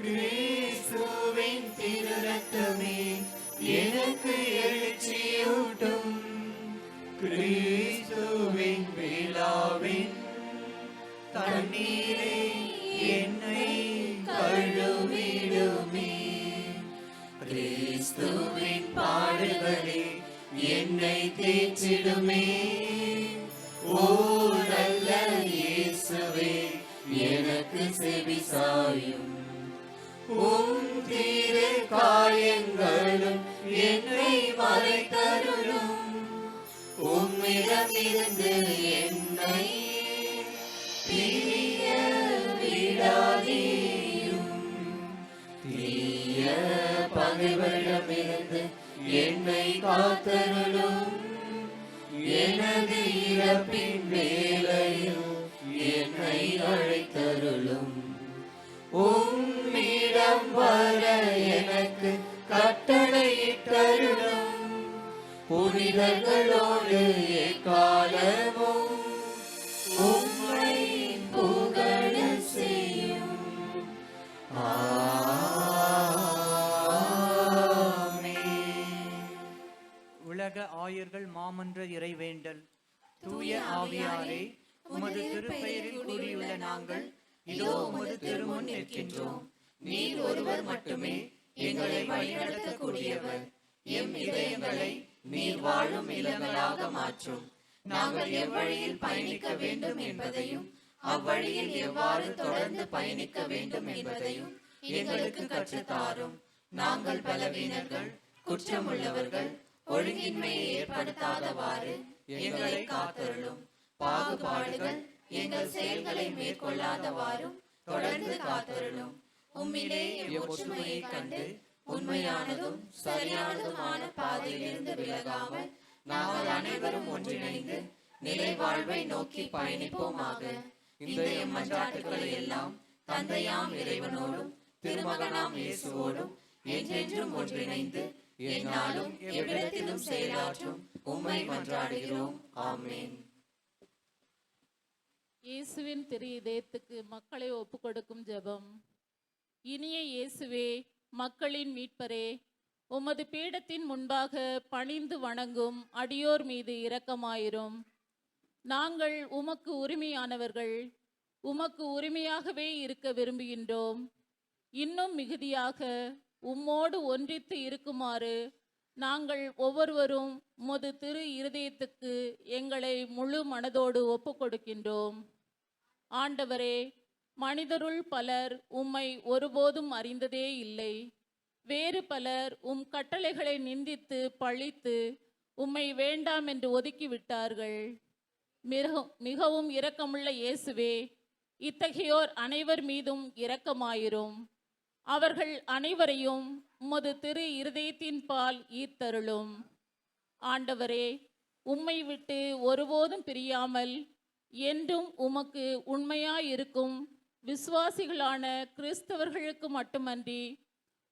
கிறிஸ்துவின் திருரத்தமே எனக்கு எழுச்சியூட்டும். கிறிஸ்துவின் விழாவின் தண்ணீரே என்னை கழுவிடுமே. கிறிஸ்துவின் பாடுகளே என்னை தேற்றிடுமே. ஓ நல்ல இயேசுவே எனக்கு செவிசாயும். உம் திரு காயங்களும் என்னை மறைத்தருளும். உம்மிடமிருந்து என்னை பிரிய விடாதீரும். தீய பகைவரிடமிருந்து என்னை காத்தருளும். எனது இறப்பின் வேளையில் என்னை அழைத்தருளும். உம்மிடம் வர எனக்கு கட்டளையிட்டருளும். புனிதர்களோடு எக்காலமும் உம்மை புகழ செய்யும். உலக ஆயர்கள் மாமன்ற இறைவேண்டல். தூய ஆவியாரே, உமது திருப்பெயரில் கூறியுள்ள நாங்கள் இதோ உமது திருமுன் நிற்கின்றோம். நீர் ஒருவர் மட்டுமே எங்களை வழிநடத்தக்கூடியவர். எம் இதயங்களை நீர் வாழும் இல்லங்களாக மாற்றும். நாங்கள் எவ்வழியில் பயணிக்க வேண்டும் என்பதையும் அவ்வழியில் எவ்வாறு தொடர்ந்து பயணிக்க வேண்டும் என்பதையும் எங்களுக்கு கற்றுத்தாரும். நாங்கள் பலவீனர்கள், குற்றமுள்ளவர்கள், ஒழுங்கின்மையை ஏற்படுத்தாதவாறு எங்களை காத்தருளும். பாகுபாடுகள் எங்கள் செயல்களை மேற்கொள்ளாதவாறும் தொடர்ந்து காத்தருளும். உம்மிலே எம் ஒற்றுமையை கண்டு உண்மையானதும் சரியானதுமான பாதையிலிருந்து விலகாமல் நாங்கள் அனைவரும் ஒன்றிணைந்து நிலை வாழ்வை நோக்கி பயணிப்போமாக. இந்த எம் மன்றாட்டுக்களை எல்லாம் தந்தையாம் இறைவனோடும் திருமகனாம் இயேசுவோடும் என்றென்றும் ஒன்றிணைந்து எந்நாளும் எவ்விடத்திலும் செயலாற்றும் உம்மை மன்றாடுகிறோம். ஆமென். இயேசுவின் திரு இதயத்துக்கு மக்களை ஒப்புக்கொடுக்கும் ஜெபம். இனிய இயேசுவே, மக்களின் மீட்பரே, உமது பீடத்தின் முன்பாக பணிந்து வணங்கும் அடியோர் மீது இரக்கமாயிரும். நாங்கள் உமக்கு உரிமையானவர்கள், உமக்கு உரிமையாகவே இருக்க விரும்புகின்றோம். இன்னும் மிகுதியாக உம்மோடு ஒன்றித்து இருக்குமாறு நாங்கள் ஒவ்வொருவரும் உமது திரு இருதயத்துக்கு எங்களை முழு மனதோடு ஒப்புக்கொடுக்கின்றோம். ஆண்டவரே, மனிதருள் பலர் உம்மை ஒருபோதும் அறிந்ததே இல்லை. வேறு பலர் உம் கட்டளைகளை நிந்தித்து பழித்து உம்மை வேண்டாம் என்று ஒதுக்கிவிட்டார்கள். மிகவும் இரக்கமுள்ள இயேசுவே, இத்தகையோர் அனைவர் மீதும் இரக்கமாயிரும். அவர்கள் அனைவரையும் உமது திரு இருதயத்தின் பால் ஈர்த்தருளும். ஆண்டவரே, உம்மை விட்டு ஒருபோதும் பிரியாமல் என்றும் உமக்கு உண்மையாயிருக்கும் விசுவாசிகளான கிறிஸ்தவர்களுக்கு மட்டுமன்றி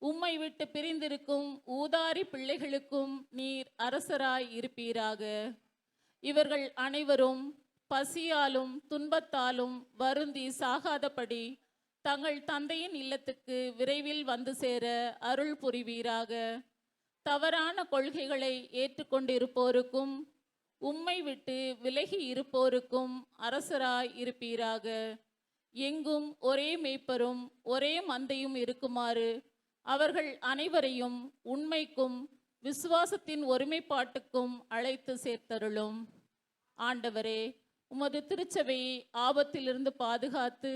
உம்மை விட்டு பிரிந்திருக்கும் ஊதாரி பிள்ளைகளுக்கும் நீர் அரசராய் இருப்பீராக. இவர்கள் அனைவரும் பசியாலும் துன்பத்தாலும் வருந்தி சாகாதபடி தங்கள் தந்தையின் இல்லத்துக்கு விரைவில் வந்து சேர அருள் புரிவீராக. தவறான கொள்கைகளை ஏற்றுக்கொண்டிருப்போருக்கும் உம்மை விட்டு விலகி இருப்போருக்கும் அரசராய் இருப்பீராக. எங்கும் ஒரே மேய்ப்பரும் ஒரே மந்தையும் இருக்குமாறு அவர்கள் அனைவரையும் உண்மைக்கும் விசுவாசத்தின் ஒருமைப்பாட்டுக்கும் அழைத்து சேர்த்தருளும். ஆண்டவரே, உமது திருச்சபையை ஆபத்திலிருந்து பாதுகாத்து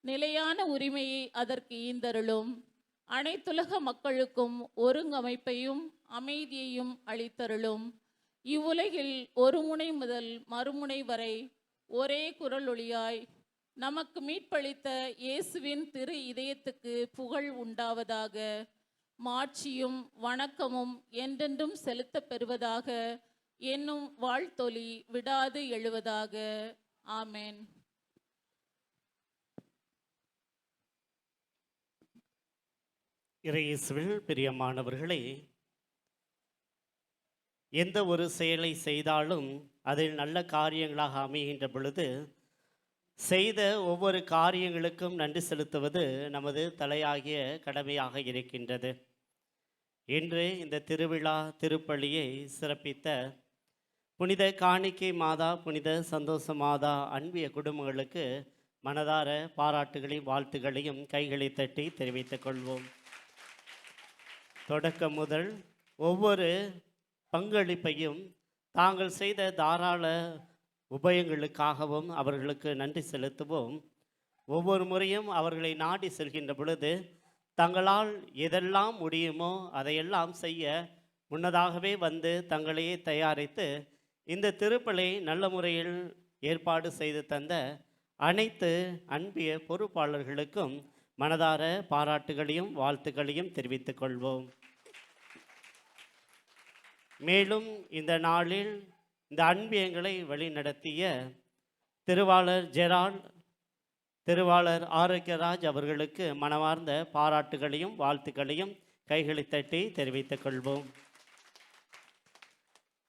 நிலையான உரிமையை அதற்கு ஈந்தருளும். அனைத்துலக மக்களுக்கும் ஒருங்கமைப்பையும் அமைதியையும் அளித்தருளும். இவ்வுலகில் ஒரு முனை முதல் மறுமுனை வரை ஒரே குரல் ஒளியாய் நமக்கு மீட்பளித்த இயேசுவின் திரு இதயத்துக்கு புகழ் உண்டாவதாக. மாட்சியும் வணக்கமும் என்றென்றும் செலுத்தப் பெறுவதாக என்னும் வாழ்த்தொலி விடாது எழுவதாக. ஆமென். இறையேசுவில் பிரியமானவர்களே, எந்த ஒரு செயலை செய்தாலும் அதில் நல்ல காரியங்களாக அமைகின்ற பொழுது செய்த ஒவ்வொரு காரியங்களுக்கும் நன்றி செலுத்துவது நமது தலையாகிய கடமையாக இருக்கின்றது. இன்று இந்த திருவிழா திருப்பலியை சிறப்பித்த புனித காணிக்கை மாதா, புனித சந்தோஷ மாதா அன்பிய குடும்பங்களுக்கு மனதார பாராட்டுகளையும் வாழ்த்துகளையும் கைகளை தட்டி தெரிவித்துக் கொள்வோம். தொடக்கம் முதல் ஒவ்வொரு பங்களிப்பையும் தாங்கள் செய்த தாராள உபயங்களுக்காகவும் அவர்களுக்கு நன்றி செலுத்துவோம். ஒவ்வொரு முறையும் அவர்களை நாடி செல்கின்ற பொழுது தங்களால் எதெல்லாம் முடியுமோ அதையெல்லாம் செய்ய முன்னதாகவே வந்து தங்களையே தயாரித்து இந்த திருப்பலை நல்ல முறையில் ஏற்பாடு செய்து தந்த அனைத்து அன்பிய பொறுப்பாளர்களுக்கும் மனதார பாராட்டுகளையும் வாழ்த்துக்களையும் தெரிவித்துக் கொள்வோம். மேலும் இந்த நாளில் இந்த அன்பியங்களை வழிநடத்திய திருவாளர் ஜெரால்ட், திருவாளர் ஆரோக்கியராஜ் அவர்களுக்கு மனமார்ந்த பாராட்டுகளையும் வாழ்த்துக்களையும் கைகளை தட்டி தெரிவித்துக் கொள்வோம்.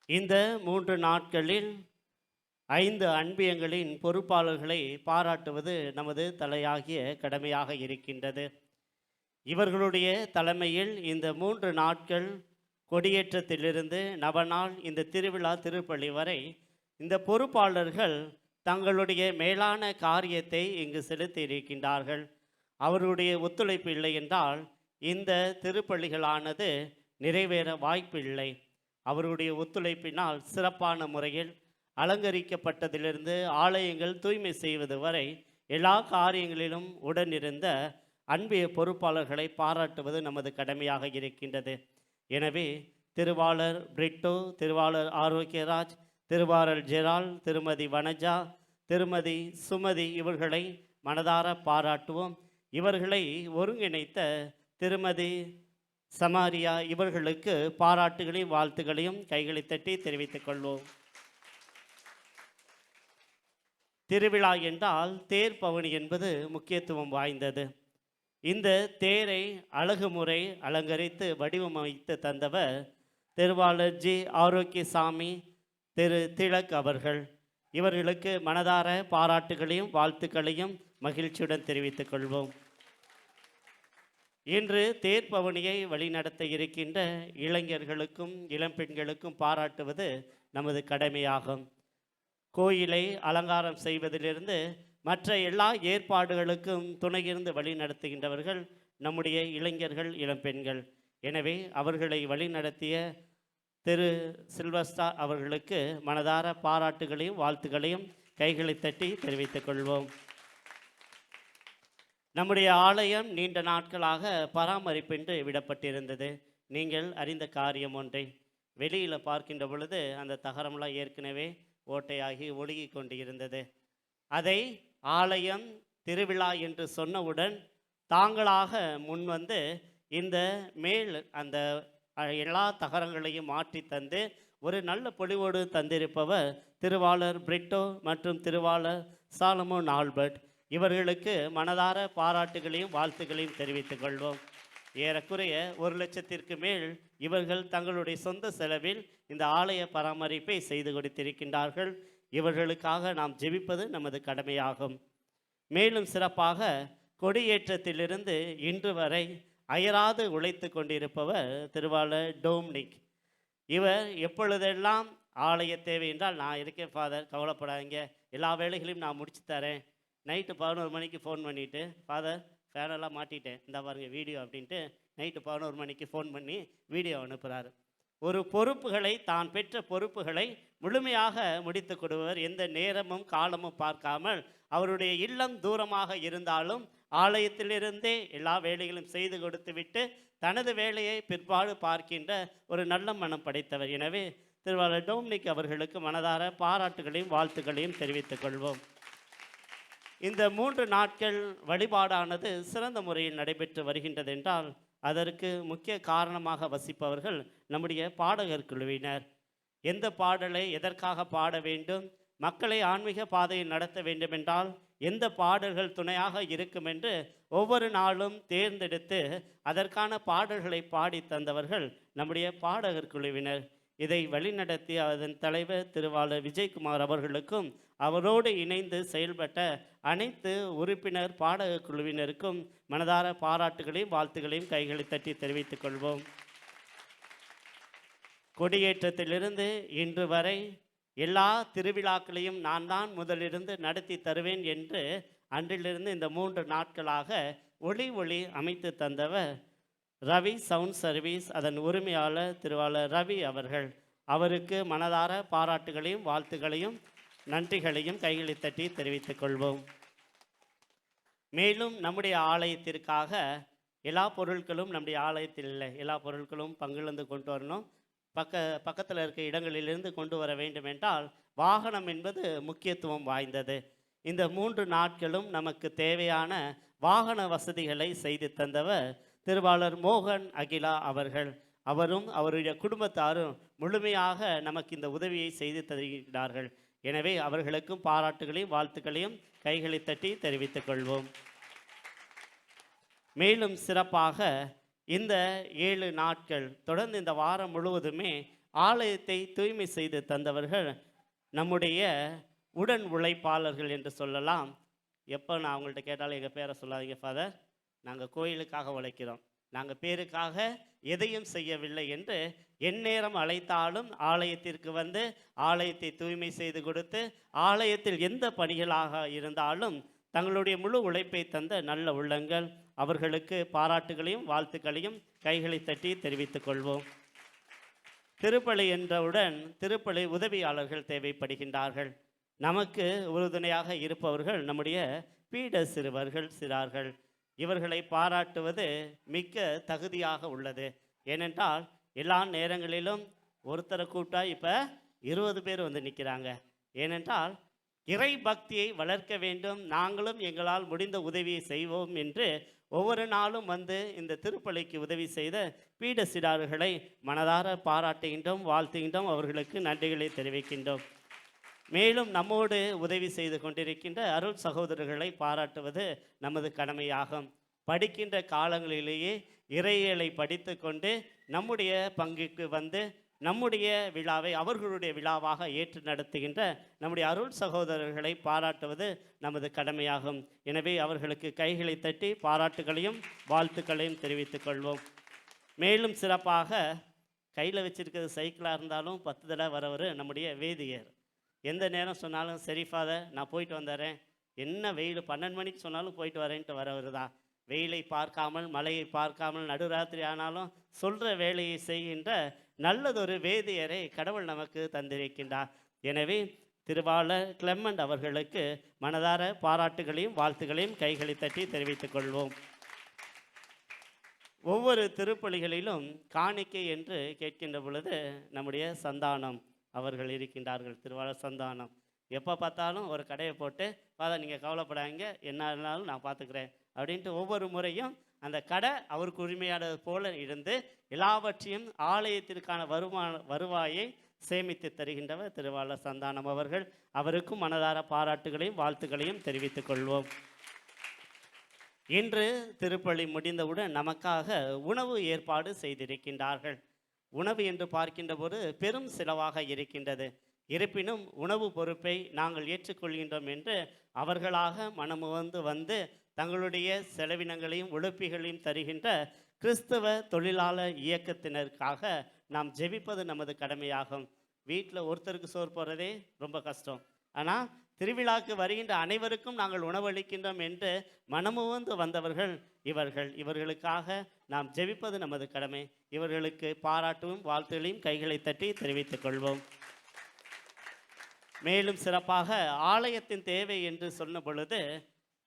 இந்த 3 நாட்களில் 5 அன்பியங்களின் பொறுப்பாளர்களை பாராட்டுவது நமது தலையாகிய கடமையாக இருக்கின்றது. இவர்களுடைய தலைமையில் இந்த 3 நாட்கள் கொடியேற்றத்திலிருந்து நவநாள் இந்த திருவிழா திருப்பலி வரை இந்த பொறுப்பாளர்கள் தங்களுடைய மேலான காரியத்தை இங்கு செலுத்தி இருக்கின்றார்கள். அவருடைய ஒத்துழைப்பு இல்லை என்றால் இந்த திருப்பலிகளானது நிறைவேற வாய்ப்பில்லை. அவருடைய ஒத்துழைப்பினால் சிறப்பான முறையில் அலங்கரிக்கப்பட்டதிலிருந்து ஆலயங்கள் தூய்மை செய்வது வரை எல்லா காரியங்களிலும் உடனிருந்த அன்பிய பொறுப்பாளர்களை பாராட்டுவது நமது கடமையாக இருக்கின்றது. எனவே திருவாளர் பிரிட்டோ, திருவாளர் ஆரோக்கியராஜ், திருவாளர் ஜெரால், திருமதி வனஜா, திருமதி சுமதி இவர்களை மனதார பாராட்டுவோம். இவர்களை ஒருங்கிணைத்த திருமதி சமாரியா இவர்களுக்கு பாராட்டுகளையும் வாழ்த்துகளையும் கைகளை தட்டி தெரிவித்துக் கொள்வோம். திருவிழா என்றால் தேர் பவனி என்பது முக்கியத்துவம் வாய்ந்தது. இந்த தேரை அழகு முறை அலங்கரித்து வடிவமைத்து தந்தவர் திருவாளர் ஜி ஆரோக்கியசாமி, திரு திலக் அவர்கள். இவர்களுக்கு மனதார பாராட்டுகளையும் வாழ்த்துக்களையும் மகிழ்ச்சியுடன் தெரிவித்துக் கொள்வோம். இன்று தேர் பவனியை வழிநடத்த இருக்கின்ற இளைஞர்களுக்கும் இளம்பெண்களுக்கும் பாராட்டுவது நமது கடமையாகும். கோயிலை அலங்காரம் செய்வதிலிருந்து மற்ற எல்லா ஏற்பாடுகளுக்கும் துணையிருந்து வழி நடத்துகின்றவர்கள் நம்முடைய இளைஞர்கள் இளம்பெண்கள். எனவே அவர்களை வழிநடத்திய திரு சில்வஸ்டா அவர்களுக்கு மனதார பாராட்டுகளையும் வாழ்த்துக்களையும் கைகளை தட்டி தெரிவித்துக் கொள்வோம். நம்முடைய ஆலயம் நீண்ட நாட்களாக பராமரிப்பின்றி விடப்பட்டிருந்தது. நீங்கள் அறிந்த காரியம் ஒன்றை வெளியில் பார்க்கின்ற பொழுது அந்த தகரம்லாம் ஏற்கனவே ஓட்டையாகி ஒழுகி கொண்டு இருந்தது. அதை ஆலயம் திருவிழா என்று சொன்னவுடன் தாங்களாக முன்வந்து இந்த மேல் அந்த எல்லா தகரங்களையும் மாற்றி தந்து ஒரு நல்ல பொலிவோடு தந்திருப்பவர் திருவாளர் பிரிட்டோ மற்றும் திருவாளர் சாலமோன் ஆல்பர்ட். இவர்களுக்கு மனதார பாராட்டுகளையும் வாழ்த்துக்களையும் தெரிவித்துக் கொள்வோம். ஏறக்குறைய 1 லட்சத்திற்கு மேல் இவர்கள் தங்களுடைய சொந்த செலவில் இந்த ஆலய பராமரிப்பை செய்து கொடுத்திருக்கின்றார்கள். இவர்களுக்காக நாம் ஜெபிப்பது நமது கடமையாகும். மேலும் சிறப்பாக கொடியேற்றத்திலிருந்து இன்று வரை அயராது உழைத்து கொண்டிருப்பவர் திருவாளர் டோம்னிக். இவர் எப்பொழுதெல்லாம் ஆலய தேவை என்றால், நான் இருக்கேன் ஃபாதர், கவலைப்படாதீங்க, எல்லா வேலைகளையும் நான் முடிச்சு தரேன். நைட்டு 11 மணிக்கு ஃபோன் பண்ணிவிட்டு, ஃபாதர் ஃபேனெல்லாம் மாட்டிட்டேன், இந்த பாருங்க வீடியோ அப்படின்ட்டு நைட்டு 11 மணிக்கு ஃபோன் பண்ணி வீடியோ அனுப்புகிறாரு. ஒரு பொறுப்புகளை, தான் பெற்ற பொறுப்புகளை முழுமையாக முடித்து கொடுவர். எந்த நேரமும் காலமும் பார்க்காமல் அவருடைய இல்லம் தூரமாக இருந்தாலும் ஆலயத்திலிருந்தே எல்லா வேலைகளும் செய்து கொடுத்துவிட்டு தனது வேலையை பிற்பாடு பார்க்கின்ற ஒரு நல்ல மனம் படைத்தவர். எனவே திருவாளர் டோம்னிக் அவர்களுக்கு மனதார பாராட்டுகளையும் வாழ்த்துக்களையும் தெரிவித்துக் கொள்வோம். இந்த 3 நாட்கள் வழிபாடானது சிறந்த முறையில் நடைபெற்று வருகின்றது என்றால் அதற்கு முக்கிய காரணமாக வசிப்பவர்கள் நம்முடைய பாடகர் குழுவினர். எந்த பாடலை எதற்காக பாட வேண்டும், மக்களை ஆன்மீக பாதையில் நடத்த வேண்டுமென்றால் எந்த பாடல்கள் துணையாக இருக்கும் என்று ஒவ்வொரு நாளும் தேர்ந்தெடுத்து அதற்கான பாடல்களை பாடி தந்தவர்கள் நம்முடைய பாடகர் குழுவினர். இதை வழிநடத்திய அதன் தலைவர் திருவாளர் விஜயகுமார் அவர்களுக்கும் அவரோடு இணைந்து செயல்பட்ட அனைத்து உறுப்பினர் பாடக குழுவினருக்கும் மனதார பாராட்டுகளையும் வாழ்த்துகளையும் கைகளை தட்டி தெரிவித்துக் கொள்வோம். கொடியேற்றத்திலிருந்து இன்று வரை எல்லா திருவிழாக்களையும் நான் தான் முதலிருந்து நடத்தி தருவேன் என்று அன்றிலிருந்து இந்த 3 நாட்களாக ஒளி அமைத்து தந்தவர் ரவி சவுண்ட் சர்வீஸ் அதன் உரிமையாளர் திருவாளர் ரவி அவர்கள். அவருக்கு மனதார பாராட்டுகளையும் வாழ்த்துகளையும் நன்றிகளையும் கைகளை தட்டி தெரிவித்துக் கொள்வோம். மேலும் நம்முடைய ஆலயத்திற்காக எல்லா பொருட்களும் நம்முடைய ஆலயத்தில் இல்லை, எல்லா பொருட்களும் பங்கிலிருந்து கொண்டு வரணும். பக்கத்தில் இருக்க இடங்களிலிருந்து கொண்டு வர வேண்டும் என்றால் வாகனம் என்பது முக்கியத்துவம் வாய்ந்தது. இந்த 3 நாட்களும் நமக்கு தேவையான வாகன வசதிகளை செய்து தந்தவர் திருவாளர் மோகன் அகிலா அவர்கள். அவரும் அவருடைய குடும்பத்தாரும் முழுமையாக நமக்கு இந்த உதவியை செய்து தருகிறார்கள். எனவே அவர்களுக்கும் பாராட்டுகளையும் வாழ்த்துக்களையும் கைகளை தட்டி தெரிவித்துக் கொள்வோம். மேலும் சிறப்பாக இந்த 7 நாட்கள் தொடர்ந்து இந்த வாரம் முழுவதுமே ஆலயத்தை தூய்மை செய்து தந்தவர்கள் நம்முடைய உடன் உழைப்பாளர்கள் என்று சொல்லலாம். எப்போ நான் அவங்கள்ட்ட கேட்டாலும் எங்கள் பேரை சொல்லாதீங்க ஃபாதர், நாங்கள் கோயிலுக்காக உழைக்கிறோம், நாங்கள் பேருக்காக எதையும் செய்யவில்லை என்று எந்நேரம் அழைத்தாலும் ஆலயத்திற்கு வந்து ஆலயத்தை தூய்மை செய்து கொடுத்து ஆலயத்தில் எந்த பணிகளாக இருந்தாலும் தங்களுடைய முழு உழைப்பை தந்த நல்ல உள்ளங்கள். அவர்களுக்கு பாராட்டுகளையும் வாழ்த்துக்களையும் கைகளை தட்டி தெரிவித்துக் கொள்வோம். திருப்பலி என்றவுடன் திருப்பலி உதவியாளர்கள் தேவைப்படுகின்றார்கள். நமக்கு உறுதுணையாக இருப்பவர்கள் நம்முடைய பீட சிறார்கள். இவர்களை பாராட்டுவது மிக்க தகுதியாக உள்ளது. ஏனென்றால் எல்லா நேரங்களிலும் ஒருத்தரை கூப்பிட்டா இப்போ 20 பேர் வந்து நிற்கிறாங்க. ஏனென்றால் இறை பக்தியை வளர்க்க வேண்டும், நாங்களும் எங்களால் முடிந்த உதவியை செய்வோம் என்று ஒவ்வொரு நாளும் வந்து இந்த திருப்பலிக்கு உதவி செய்த பீட சிறார்களை மனதார பாராட்டுகின்றோம், வாழ்த்துகின்றோம், அவர்களுக்கு நன்றிகளை தெரிவிக்கின்றோம். மேலும் நம்மோடு உதவி செய்து கொண்டிருக்கின்ற அருள் சகோதரர்களை பாராட்டுவது நமது கடமையாகும். படிக்கின்ற காலங்களிலேயே இறையியலை படித்து கொண்டு நம்முடைய பங்குக்கு வந்து நம்முடைய விழாவை அவர்களுடைய விழாவாக ஏற்று நடத்துகின்ற நம்முடைய அருள் சகோதரர்களை பாராட்டுவது நமது கடமையாகும். எனவே அவர்களுக்கு கைகளை தட்டி பாராட்டுகளையும் வாழ்த்துக்களையும் தெரிவித்துக் கொள்வோம். மேலும் சிறப்பாக கையில் வச்சிருக்கிறது சைக்கிளாக இருந்தாலும் 10 தடவை வரவர் நம்முடைய வேதியர். எந்த நேரம் சொன்னாலும் சரி ஃபாதர் நான் போயிட்டு வந்துடுறேன், என்ன வெயில் 12 மணிக்கு சொன்னாலும் போயிட்டு வரேன்ட்டு வரவர் தான். வெயிலை பார்க்காமல் மழையை பார்க்காமல் நடுராத்திரி ஆனாலும் சொல்கிற வேலையை செய்கின்ற நல்லதொரு வேதியரை கடவுள் நமக்கு தந்திருக்கின்றார். எனவே திருவாளர் கிளெமண்ட் அவர்களுக்கு மனதார பாராட்டுகளையும் வாழ்த்துக்களையும் கைகளை தட்டி தெரிவித்துக் கொள்வோம். ஒவ்வொரு திருப்பலிகளிலும் காணிக்கை என்று கேட்கின்ற பொழுது நம்முடைய சந்தானம் அவர்கள் இருக்கின்றார்கள். திருவாளர் சந்தானம் எப்போ பார்த்தாலும் ஒரு கடையை போட்டு ஃபாதர் நீங்கள் கவலைப்படாதீங்க, என்ன இருந்தாலும் நான் பார்த்துக்கிறேன் அப்படின்ட்டு ஒவ்வொரு முறையும் அந்த கடை அவருக்கு உரிமையானது போல இருந்து எல்லாவற்றையும் ஆலயத்திற்கான வருவாயை சேமித்து தருகின்றவர் திருவாளர் சந்தானம் அவர்கள். அவருக்கும் மனதார பாராட்டுகளையும் வாழ்த்துக்களையும் தெரிவித்துக் கொள்வோம். இன்று திருப்பலி முடிந்தவுடன் நமக்காக உணவு ஏற்பாடு செய்திருக்கின்றார்கள். உணவு என்று பார்க்கின்ற போது பெரும் செலவாக இருக்கின்றது. இருப்பினும் உணவு பொறுப்பை நாங்கள் ஏற்றுக்கொள்கின்றோம் என்று அவர்களாக மனமுவந்து வந்து தங்களுடைய செலவினங்களையும் உழைப்புகளையும் தருகின்ற கிறிஸ்தவ தொழிலாளர் இயக்கத்தினருக்காக நாம் ஜெபிப்பது நமது கடமையாகும். வீட்டில் ஒருத்தருக்கு சோறு போடுறதே ரொம்ப கஷ்டம். ஆனால் திருவிழாக்கு வருகின்ற அனைவருக்கும் நாங்கள் உணவளிக்கின்றோம் என்று மனமுவந்து வந்தவர்கள் இவர்களுக்காக நாம் ஜெபிப்பது நமது கடமை. இவர்களுக்கு பாராட்டும் வாழ்த்துகளையும் கைகளை தட்டி தெரிவித்துக் கொள்வோம். மேலும் சிறப்பாக ஆலயத்தின் தேவை என்று சொன்ன பொழுது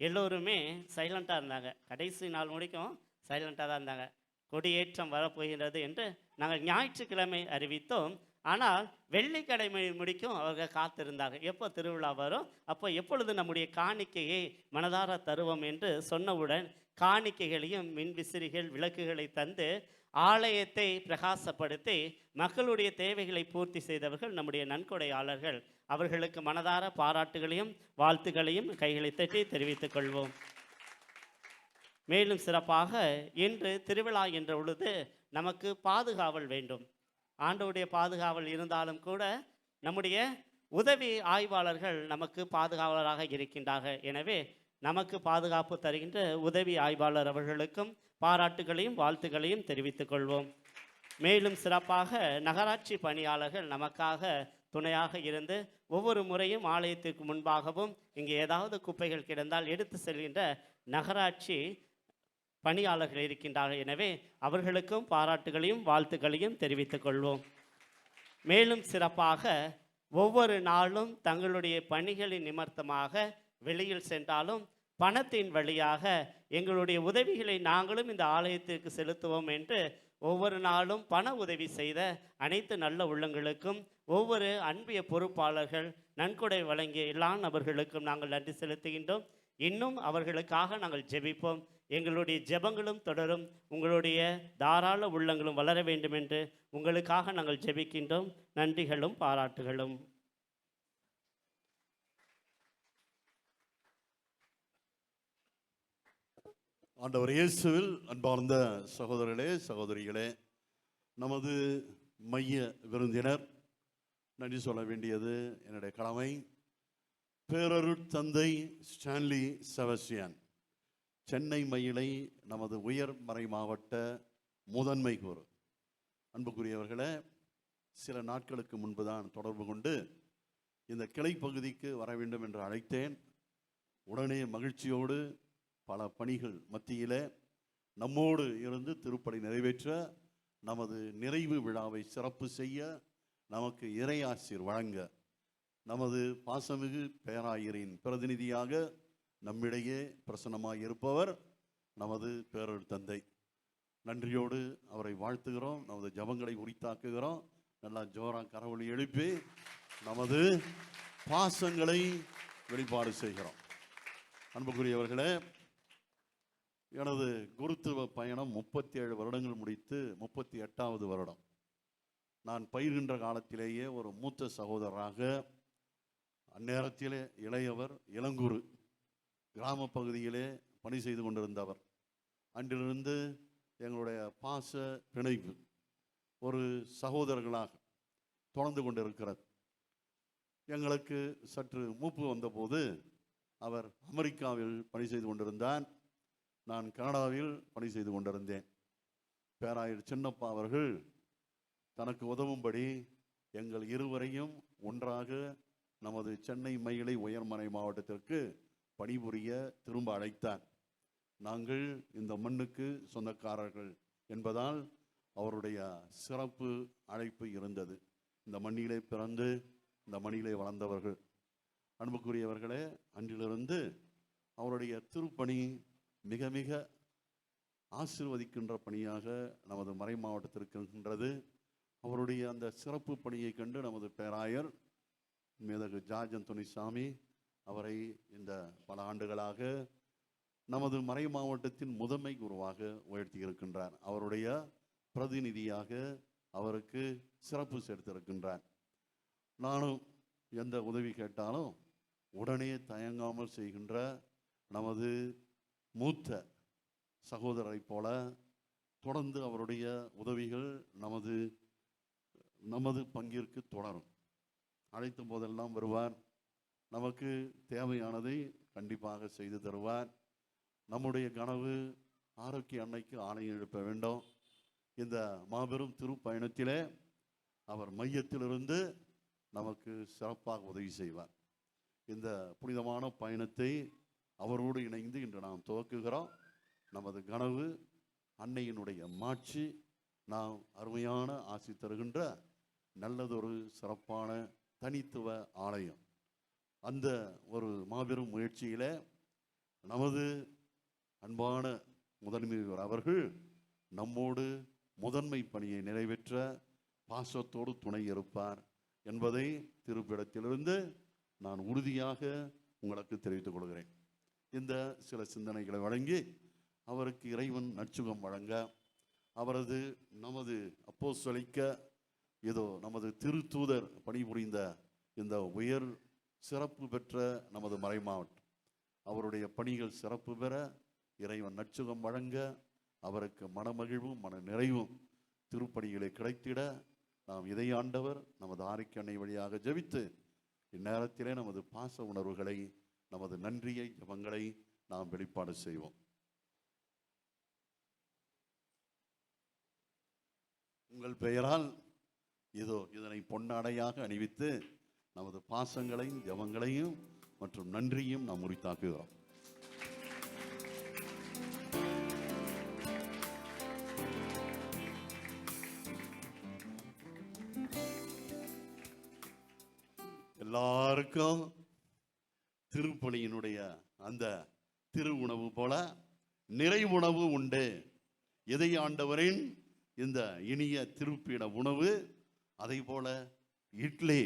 எல்லோருமே சைலண்ட்டாக இருந்தாங்க. கடைசி நாள் முடிக்கும் சைலண்ட்டாக தான் இருந்தாங்க. கொடியேற்றம் வரப்போகிறது என்று நாங்கள் ஞாயிற்றுக்கிழமை அறிவித்தோம். ஆனால் வெள்ளிக்கிழமை முடிக்கும் அவர்கள் காத்திருந்தார்கள். எப்போ திருவிழா வரும், அப்போ எப்பொழுது நம்முடைய காணிக்கையை மனதார தருவோம் என்று சொன்னவுடன் காணிக்கைகளையும் மின்விசிறிகள் விளக்குகளை தந்து ஆலயத்தை பிரகாசப்படுத்தி மக்களுடைய தேவைகளை பூர்த்தி செய்தவர்கள் நம்முடைய நன்கொடையாளர்கள். அவர்களுக்கு மனதார பாராட்டுகளையும் வாழ்த்துக்களையும் கைகளை தட்டி தெரிவித்துக் கொள்வோம். மேலும் சிறப்பாக இன்று திருவிழா என்ற பொழுது நமக்கு பாதுகாவல் வேண்டும். ஆண்டவருடைய பாதுகாவல் இருந்தாலும் கூட நம்முடைய உதவி ஆய்வாளர்கள் நமக்கு பாதுகாவலராக இருக்கின்றார்கள். எனவே நமக்கு பாதுகாப்பு தருகின்ற உதவி ஆய்வாளர் அவர்களுக்கும் பாராட்டுகளையும் வாழ்த்துக்களையும் தெரிவித்துக் கொள்வோம். மேலும் சிறப்பாக நகராட்சி பணியாளர்கள் நமக்காக துணையாக இருந்து ஒவ்வொரு முறையும் ஆலயத்திற்கு முன்பாகவும் இங்கே ஏதாவது குப்பைகள் கிடந்தால் எடுத்து செல்கின்ற நகராட்சி பணியாளர்கள் இருக்கின்றார்கள். எனவே அவர்களுக்கும் பாராட்டுகளையும் வாழ்த்துக்களையும் தெரிவித்துக் கொள்வோம். மேலும் சிறப்பாக ஒவ்வொரு நாளும் தங்களுடைய பணிகளின் நிமித்தமாக வெளியில் சென்றாலும் பணத்தின் வழியாக எங்களுடைய உதவிகளை நாங்களும் இந்த ஆலயத்திற்கு செலுத்துவோம் என்று ஒவ்வொரு நாளும் பண உதவி செய்த அனைத்து நல்ல உள்ளங்களுக்கும், ஒவ்வொரு அன்பிய பொறுப்பாளர்கள், நன்கொடை வழங்கிய எல்லா நபர்களுக்கும் நாங்கள் நன்றி செலுத்துகின்றோம். இன்னும் அவர்களுக்காக நாங்கள் ஜெபிப்போம். எங்களுடைய ஜெபங்களும் தொடரும். உங்களுடைய தாராள உள்ளங்களும் வளர வேண்டும் என்று உங்களுக்காக நாங்கள் ஜெபிக்கின்றோம். நன்றிகளும் பாராட்டுகளும். ஆண்டவர் இயேசுவில் அன்பார்ந்த சகோதரர்களே, சகோதரிகளே, நமது மைய விருந்தினர், நன்றி சொல்ல வேண்டியது என்னுடைய கடமை. பேரருட்தந்தை ஸ்டான்லி செபஸ்டியன், சென்னை மயிலை நமது உயர் மறை மாவட்ட முதன்மை கூறு. அன்புக்குரியவர்களே, சில நாட்களுக்கு முன்பு தான் தொடர்பு கொண்டு இந்த கிளை பகுதிக்கு வர வேண்டும் என்று அழைத்தேன். உடனே மகிழ்ச்சியோடு பல பணிகள் மத்தியிலே நம்மோடு இருந்து திருப்பலி நிறைவேற்ற, நமது நிறைவு விழாவை சிறப்பு செய்ய, நமக்கு இறையாசிர் வழங்க நமது பாசமிகு பேராயரின் பிரதிநிதியாக நம்மிடையே பிரசன்னமாய் இருப்பவர் நமது பேரர் தந்தை. நன்றியோடு அவரை வாழ்த்துகிறோம். நமது ஜபங்களை உரித்தாக்குகிறோம். நல்லா ஜோரா கரவொலி எழுப்பி நமது பாசங்களை வெளிப்பாடு செய்கிறோம். அன்புக்குரியவர்களே, எனது குருத்துவ பயணம் 37 வருடங்கள் முடித்து 38வது வருடம். நான் பயிர்கின்ற காலத்திலேயே ஒரு மூத்த சகோதரராக, அந்நேரத்திலே இளையவர், இளங்குரு, கிராம பகுதியிலே பணி செய்து கொண்டிருந்தவர். அன்றிலிருந்து எங்களுடைய பாச பிணைப்பு ஒரு சகோதரர்களாக தொடர்ந்து கொண்டிருக்கிறது. எங்களுக்கு சற்று மூப்பு வந்தபோது அவர் அமெரிக்காவில் பணி செய்து கொண்டிருந்தார். நான் கனடாவில் பணி செய்து கொண்டிருந்தேன். பேராயர் சின்னப்பா அவர்கள் தனக்கு உதவும்படி எங்கள் இருவரையும் ஒன்றாக நமது சென்னை மயிலை உயர்மறை மாவட்டத்திற்கு பணிபுரிய திரும்ப அழைத்தார். நாங்கள் இந்த மண்ணுக்கு சொந்தக்காரர்கள் என்பதால் அவருடைய சிறப்பு அழைப்பு இருந்தது. இந்த மண்ணிலே பிறந்து இந்த மண்ணிலே வளர்ந்தவர்கள். அன்புக்குரியவர்களே, அன்றிலிருந்து அவருடைய திருப்பணி மிக மிக ஆசீர்வதிக்கின்ற பணியாக நமது மறை மாவட்டத்திற்கு இருக்கின்றது. அவருடைய அந்த சிறப்பு பணியை கண்டு நமது பேராயர் மேதகு ஜார்ஜ் அந்தோனி சாமி அவரை இந்த பல ஆண்டுகளாக நமது மறை மாவட்டத்தின் முதன்மை குருவாக உயர்த்தி இருக்கின்றார். அவருடைய பிரதிநிதியாக அவருக்கு சிறப்பு சேர்த்திருக்கின்றார். நானும் எந்த உதவி கேட்டாலும் உடனே தயங்காமல் செய்கின்ற நமது மூத்த சகோதரரை போல தொடர்ந்து அவருடைய உதவிகள் நமது பங்கிற்கு தொடரும். அழைத்த போதெல்லாம் வருவார். நமக்கு தேவையானதை கண்டிப்பாக செய்து தருவார். நம்முடைய கனவு ஆரோக்கிய அன்னைக்கு ஆணையம் எழுப்ப வேண்டும். இந்த மாபெரும் திருப்பயணத்திலே அவர் மையத்திலிருந்து நமக்கு சிறப்பாக உதவி செய்வார். இந்த புனிதமான பயணத்தை அவரோடு இணைந்து இன்று நாம் துவக்குகிறோம். நமது கனவு அன்னையினுடைய மாட்சி, நாம் அருமையான ஆசி தருகின்ற நல்லதொரு சிறப்பான தனித்துவ ஆலயம். அந்த ஒரு மாபெரும் முயற்சியில நமது அன்பான முதன்மையர் அவர்கள் நம்மோடு முதன்மை பணியை நிறைவேற்ற பாசத்தோடு துணை இருப்பார் என்பதை திருப்பிடத்திலிருந்து நான் உறுதியாக உங்களுக்கு தெரிவித்துக் கொள்கிறேன். இந்த சில சிந்தனைகளை வழங்கி அவருக்கு இறைவன் நற்சுகம் வழங்க, அவரது நமது அப்போஸ்தலிக்க ஏதோ நமது திருத்தூதர் பணிபுரிந்த இந்த உயர் சிறப்பு பெற்ற நமது மறை மாவட்டம், அவருடைய பணிகள் சிறப்பு பெற இறைவன் நற்சுகம் வழங்க, அவருக்கு மனமகிழ்வும் மன நிறைவும் திருப்பணிகளை கிடைத்திட நாம் இதை ஆண்டவர் நமது ஆரோக்கிய வழியாக ஜெபித்து இந்நேரத்திலே நமது பாச உணர்வுகளை, நமது நன்றியை, ஜெபங்களை நாம் வெளிப்பாடு செய்வோம். உங்கள் பெயரால் இதோ இதனை பொன்னாடையாக அணிவித்து நமது பாசங்களையும் ஜெபங்களையும் மற்றும் நன்றியும் நாம் உரித்தாக்குகிறோம். எல்லாருக்கும் திருப்பலியினுடைய அந்த திரு உணவு போல நிறைவுணவு உண்டு. எதை ஆண்டவரின் இந்த இனிய திருப்பீட உணவு, அதை போல இட்லி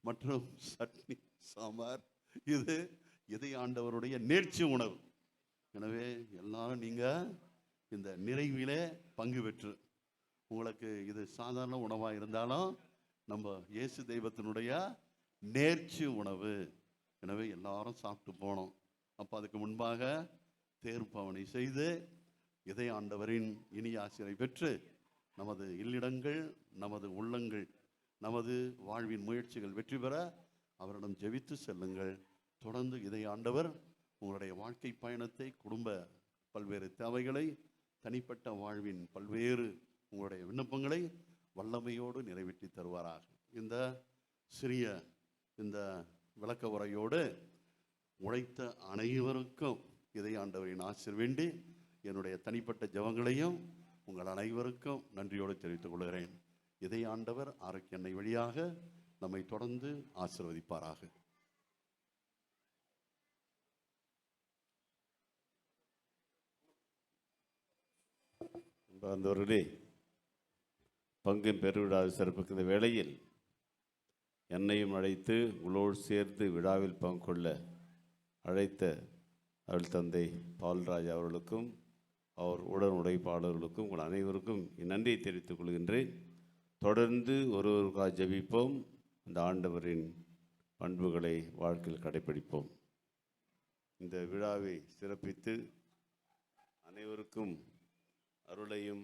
மற்றும் சட்னி, சாம்பார், இது எதை ஆண்டவருடைய நேர்ச்சி உணவு. எனவே எல்லாரும் நீங்க இந்த நிறைவிலே பங்கு பெற்று, உங்களுக்கு இது சாதாரண உணவாக இருந்தாலும் நம்ம இயேசு தெய்வத்தினுடைய நேர்ச்சி உணவு. எனவே எல்லாரும் சாப்பிட்டு போனோம். அப்போ அதுக்கு முன்பாக தேர்ப்பவனை செய்து இதை ஆண்டவரின் இனிய ஆசிரியை பெற்று நமது இல்லிடங்கள், நமது உள்ளங்கள், நமது வாழ்வின் முயற்சிகள் வெற்றி பெற அவரிடம் ஜெபித்து செல்லுங்கள். தொடர்ந்து இதை ஆண்டவர் உங்களுடைய வாழ்க்கை பயணத்தை, குடும்ப பல்வேறு தேவைகளை, தனிப்பட்ட வாழ்வின் பல்வேறு உங்களுடைய விண்ணப்பங்களை வல்லமையோடு நிறைவேற்றி தருவாராக. இந்த சிறிய இந்த விளக்க உரையோடு உழைத்த அனைவருக்கும் இதை ஆண்டவரின் ஆசீர் வேண்டி என்னுடைய தனிப்பட்ட ஜெபங்களையும் உங்கள் அனைவருக்கும் நன்றியோடு தெரிவித்துக் கொள்கிறேன். இதை ஆண்டவர் ஆரோக்கிய எண்ணெய் வழியாக நம்மை தொடர்ந்து ஆசீர்வதிப்பாராக. அன்பர்களே, பங்கின் பெருவிழாவை சிறப்பிக்கிற வேளையில் என்னையும் அழைத்து உங்களோடு சேர்ந்து விழாவில் பங்கு கொள்ள அழைத்த அருள் தந்தை பால்ராஜ் அவர்களுக்கும் அவர் உடன் உழைப்பாளர்களுக்கும் உங்கள் அனைவருக்கும் நன்றியை தெரிவித்துக் கொள்கின்றேன். தொடர்ந்து ஒருவருக்காக ஜெபிப்போம். இந்த ஆண்டவரின் பண்புகளை வாழ்க்கையில் கடைபிடிப்போம். இந்த விழாவை சிறப்பித்து அனைவருக்கும் அருளையும்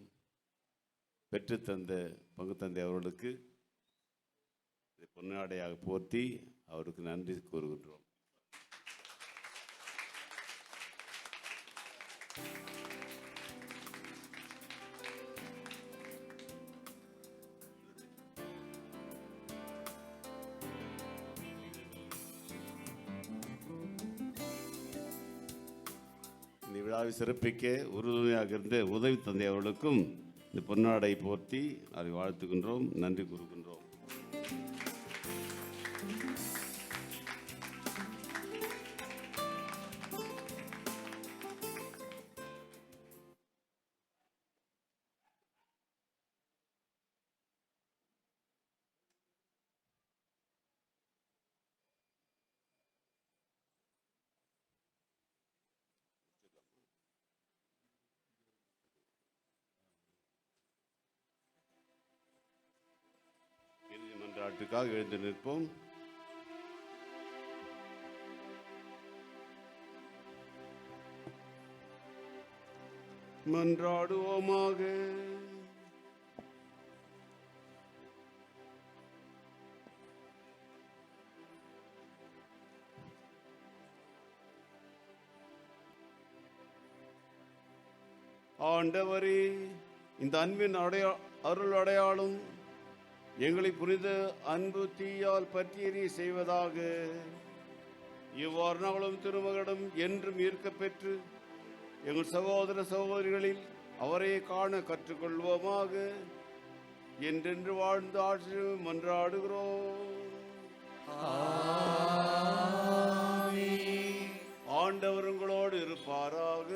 பெற்றுத்தந்த பங்கு தந்தை அவர்களுக்கு பொன்னாடையாக போர்த்தி அவருக்கு நன்றி கூறுகின்றோம். இந்த விழாவை சிறப்பிக்க உறுதுணையாக இருந்த உதவி தந்தை அவர்களுக்கும் இந்த பொன்னாடை போர்த்தி அதை வாழ்த்துகின்றோம், நன்றி கூறுகின்றோம். மன்றாட்டுக்காக எழுந்து நிற்போம். மன்றாடுவோமாக. ஆண்டவரே, இந்த அன்பின் அருள் அடையாளம் எங்களை புனித அன்பு தீயால் பற்றியறி செய்வதாக. இவ்வாறு நாங்களும் திருமகளிடம் என்றும் ஈர்க்க பெற்று எங்கள் சகோதர சகோதரிகளில் அவரை காண கற்றுக்கொள்வோமாக. என்றென்று வாழ்ந்து ஆட்சி மன்றாடுகிறோம். ஆண்டவர் உங்களோடு இருப்பாராக.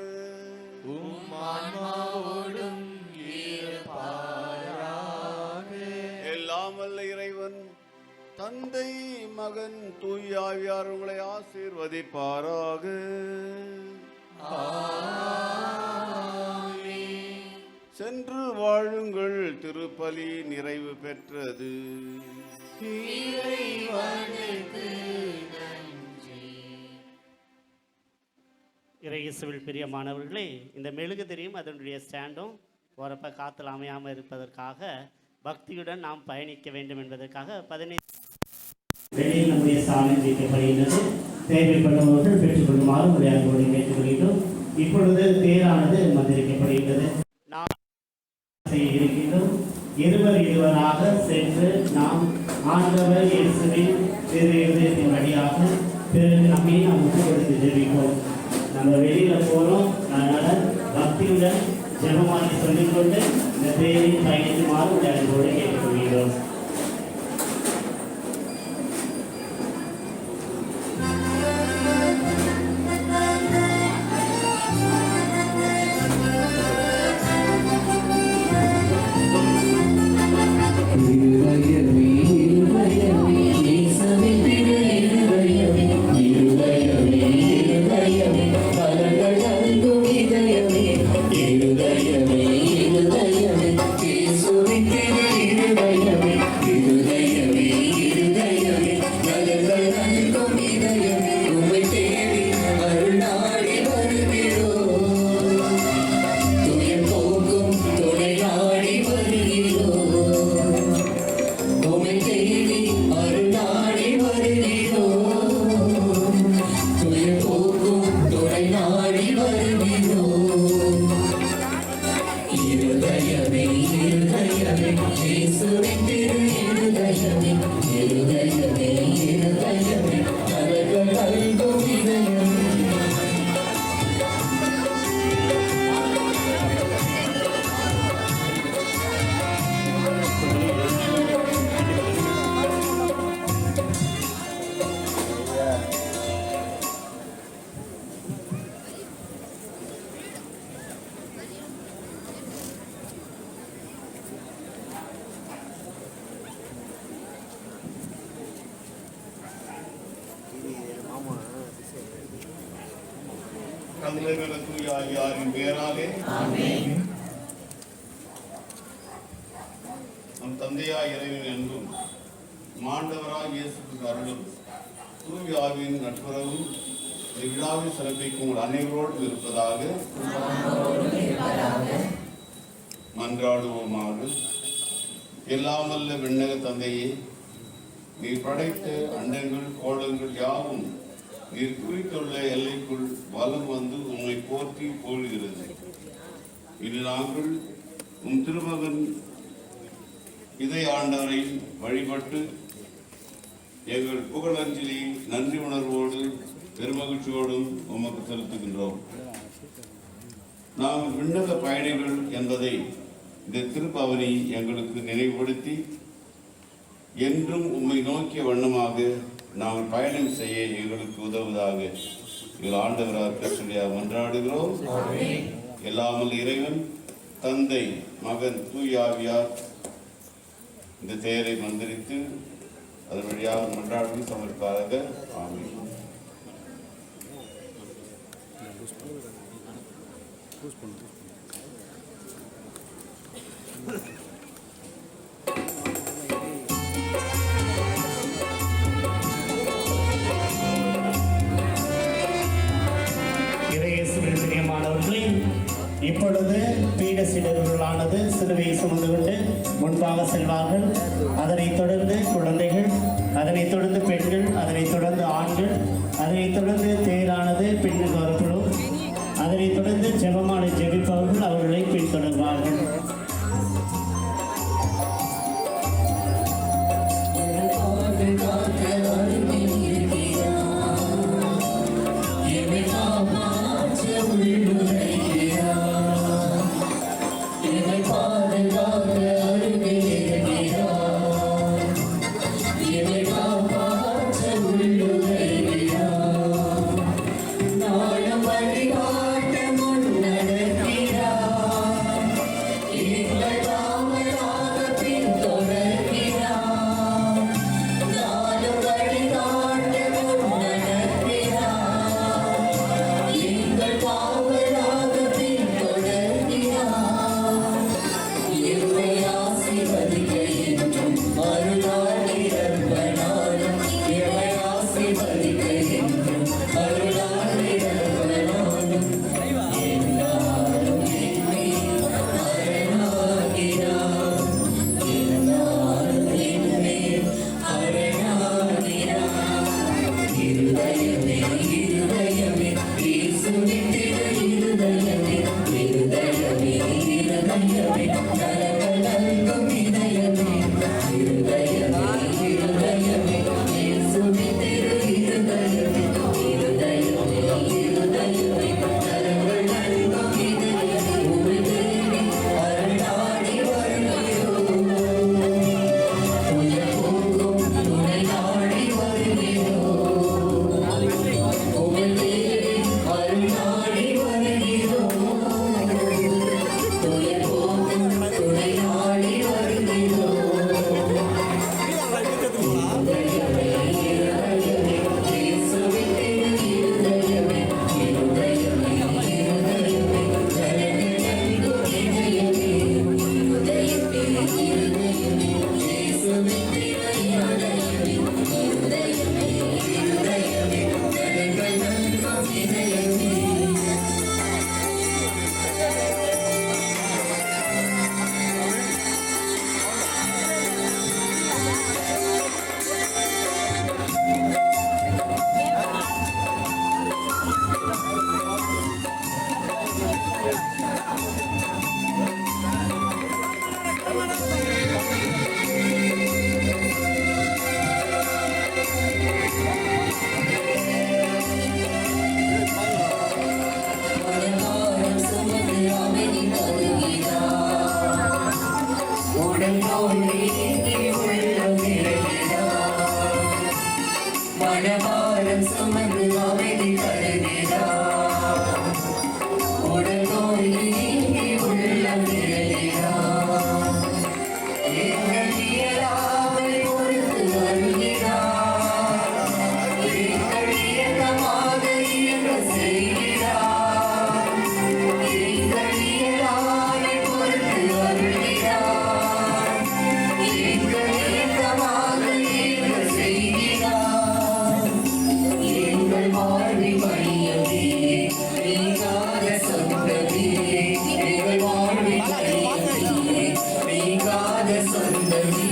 எல்லாம் வல்ல இறைவன் தந்தை, மகன், தூய ஆவியார் உங்களை ஆசீர்வதிப்பாராக. சென்று வாழுங்கள். திருப்பலி நிறைவு பெற்றது. இறையேசுவில் பிரியமானவர்களே, இந்த மெழுகு தெரியும் அதனுடைய ஸ்டாண்டும் போகிறப்ப காற்றுல அமையாமல் இருப்பதற்காக பக்தியுடன் நாம் பயணிக்க வேண்டும் என்பதற்காக 15 வெளியில் நம்முடைய சாலை வைக்கப்படுகின்றது. தேவைப்படுபவர்கள் பெற்றுக்கொள்ளுமாறு விளையாடுவோடு கேட்டுக்கொள்கின்றோம். இப்பொழுது தேரானது மந்திரிக்கப்படுகின்றது. நாம் செய்ய இருக்கின்றோம். இருவராக சென்று நாம் ஆண்டவர் இயேசுவின் திரு இதயத்தின் வழியாக பிறகு நம்மை நாம் ஒப்பு கொடுத்து ஜெபிப்போம். நம்ம வெளியில போறோம், அதனால பக்தியுடன் ஜெபமாகி சொல்லிக்கொண்டு இந்த தேரில் பயணிக்குமாறு விளையாடுவோடு கேட்டுக்கொள்கிறோம். தந்தையாரின் பெயராலே நம் தந்தையாய் இறைவன் என்றும் மாண்டவராய் இயேசுக்கு அருளும் தூய ஆவியின் நட்புறவும் விழாவை சிறப்பிக்கும் உங்கள் அனைவரோடு இருப்பதாக மன்றாடுவோமாக. எல்லாமல்ல விண்ணக தந்தையே, நீ படைத்த அண்டங்கள் கோளங்கள் யாவும் நீர் குறித்துள்ள எல்லைக்குள் வலம் வந்து உம்மை போற்றி போடுகிறது. இது நாங்கள் உம் திருமகன் இதை ஆண்டவரை வழிபட்டு எங்கள் புகழஞ்சலி நன்றி உணர்வோடு பெருமகிழ்ச்சியோடும் உமக்கு செலுத்துகின்றோம். நாங்கள் விண்ணக பயணிகள் என்பதை இந்த திருப்பவனி எங்களுக்கு நினைவுபடுத்தி என்றும் உம்மை நோக்கிய வண்ணமாக நாங்கள் பயணம் செய்ய எங்களுக்கு உதவுவதாக எங்கள் ஆண்டவராக கிறிஸ்துவினால் மன்றாடுகிறோம். எல்லாமல் இறைவன் தந்தை மகன் தூய ஆவியார் இந்த தேரை மந்திரித்து அதன் வழியாக மன்றாடி சமர்ப்பாராக. ஆமென். இப்பொழுது பீட சீடர்களானது சிலுவையை சுமந்து கொண்டு முன்பாக செல்வார்கள். அதனைத் தொடர்ந்து குழந்தைகள், அதனைத் தொடர்ந்து பெண்கள், அதனைத் தொடர்ந்து ஆண்கள், அதனைத் தொடர்ந்து தேரானது பின்னுக்கு வரப்படும். அதனைத் தொடர்ந்து ஜெபமாலை ஜெபிப்பவர்கள் அவர்களை பின்தொடர்வார்கள். நாளை மனபாரம் சுமந்து அமைதி தருகிறார். உடல் நோய் நீங்கி உள்ளம் நிறைகிறார். எங்கள் இயலாமை பொறுத்து வருகிறார். எங்கள் இயக்கமாக இயங்க செய்கிறார். எங்கள் இயலாமை பொறுத்து வருகிறார். எங்கள் இயக்கமாக இயங்க செய்கிறார். எங்கள் வாழ்வின் மையமே நீங்காத சொந்தமே. எங்கள் வாழ்வின் மையமே நீங்காத சொந்தமே.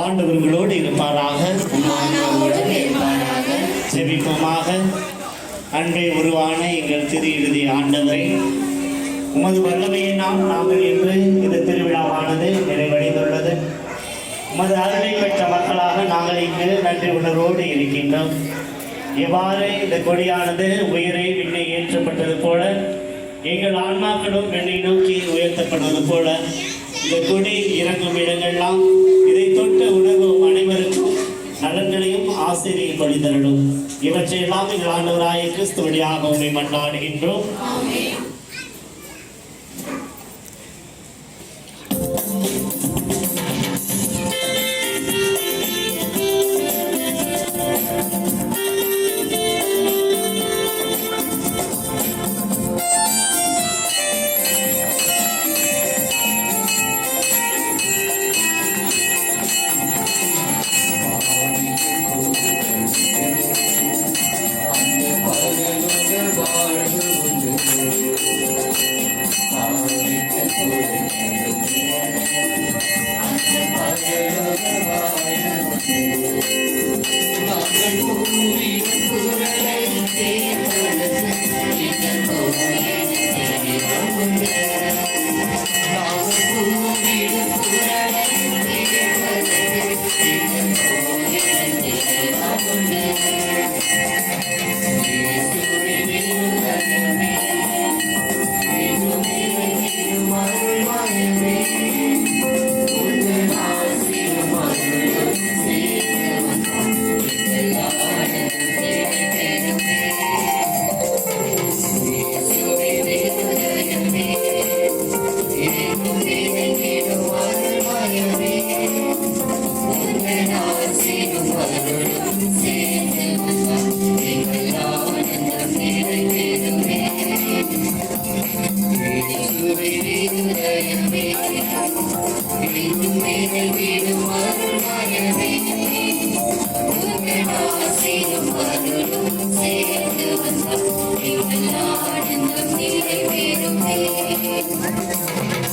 ஆண்டவர்களோடு இருப்பாராக. ஜெபிப்போமாக. அன்பே உருவான எங்கள் திரு இறுதி ஆண்டவரை, உமது வல்லமையினால் நாங்கள் இன்று இந்த திருவிழாவானது நிறைவடைந்துள்ளது. உமது அருளை பெற்ற மக்களாக நாங்கள் இங்கு நன்றி உணர்வோடு இருக்கின்றோம். எவ்வாறு இந்த கொடியானது உயிரை விண்ணை ஏற்றப்பட்டது போல எங்கள் ஆன்மாக்களும் விண்ணை நோக்கி உயர்த்தப்படுவது போல இந்த கொடி இறங்கும் இடங்கள்லாம் இதை தொட்ட உணர்வும் அனைவருக்கும் நலன்களையும் ஆசிரியை பொழிதரலும். இவற்றையெல்லாம் எங்கள் ஆண்டவராய கிறிஸ்து வழியாக உண்மை மன்றாடுகின்றோம். Thank you.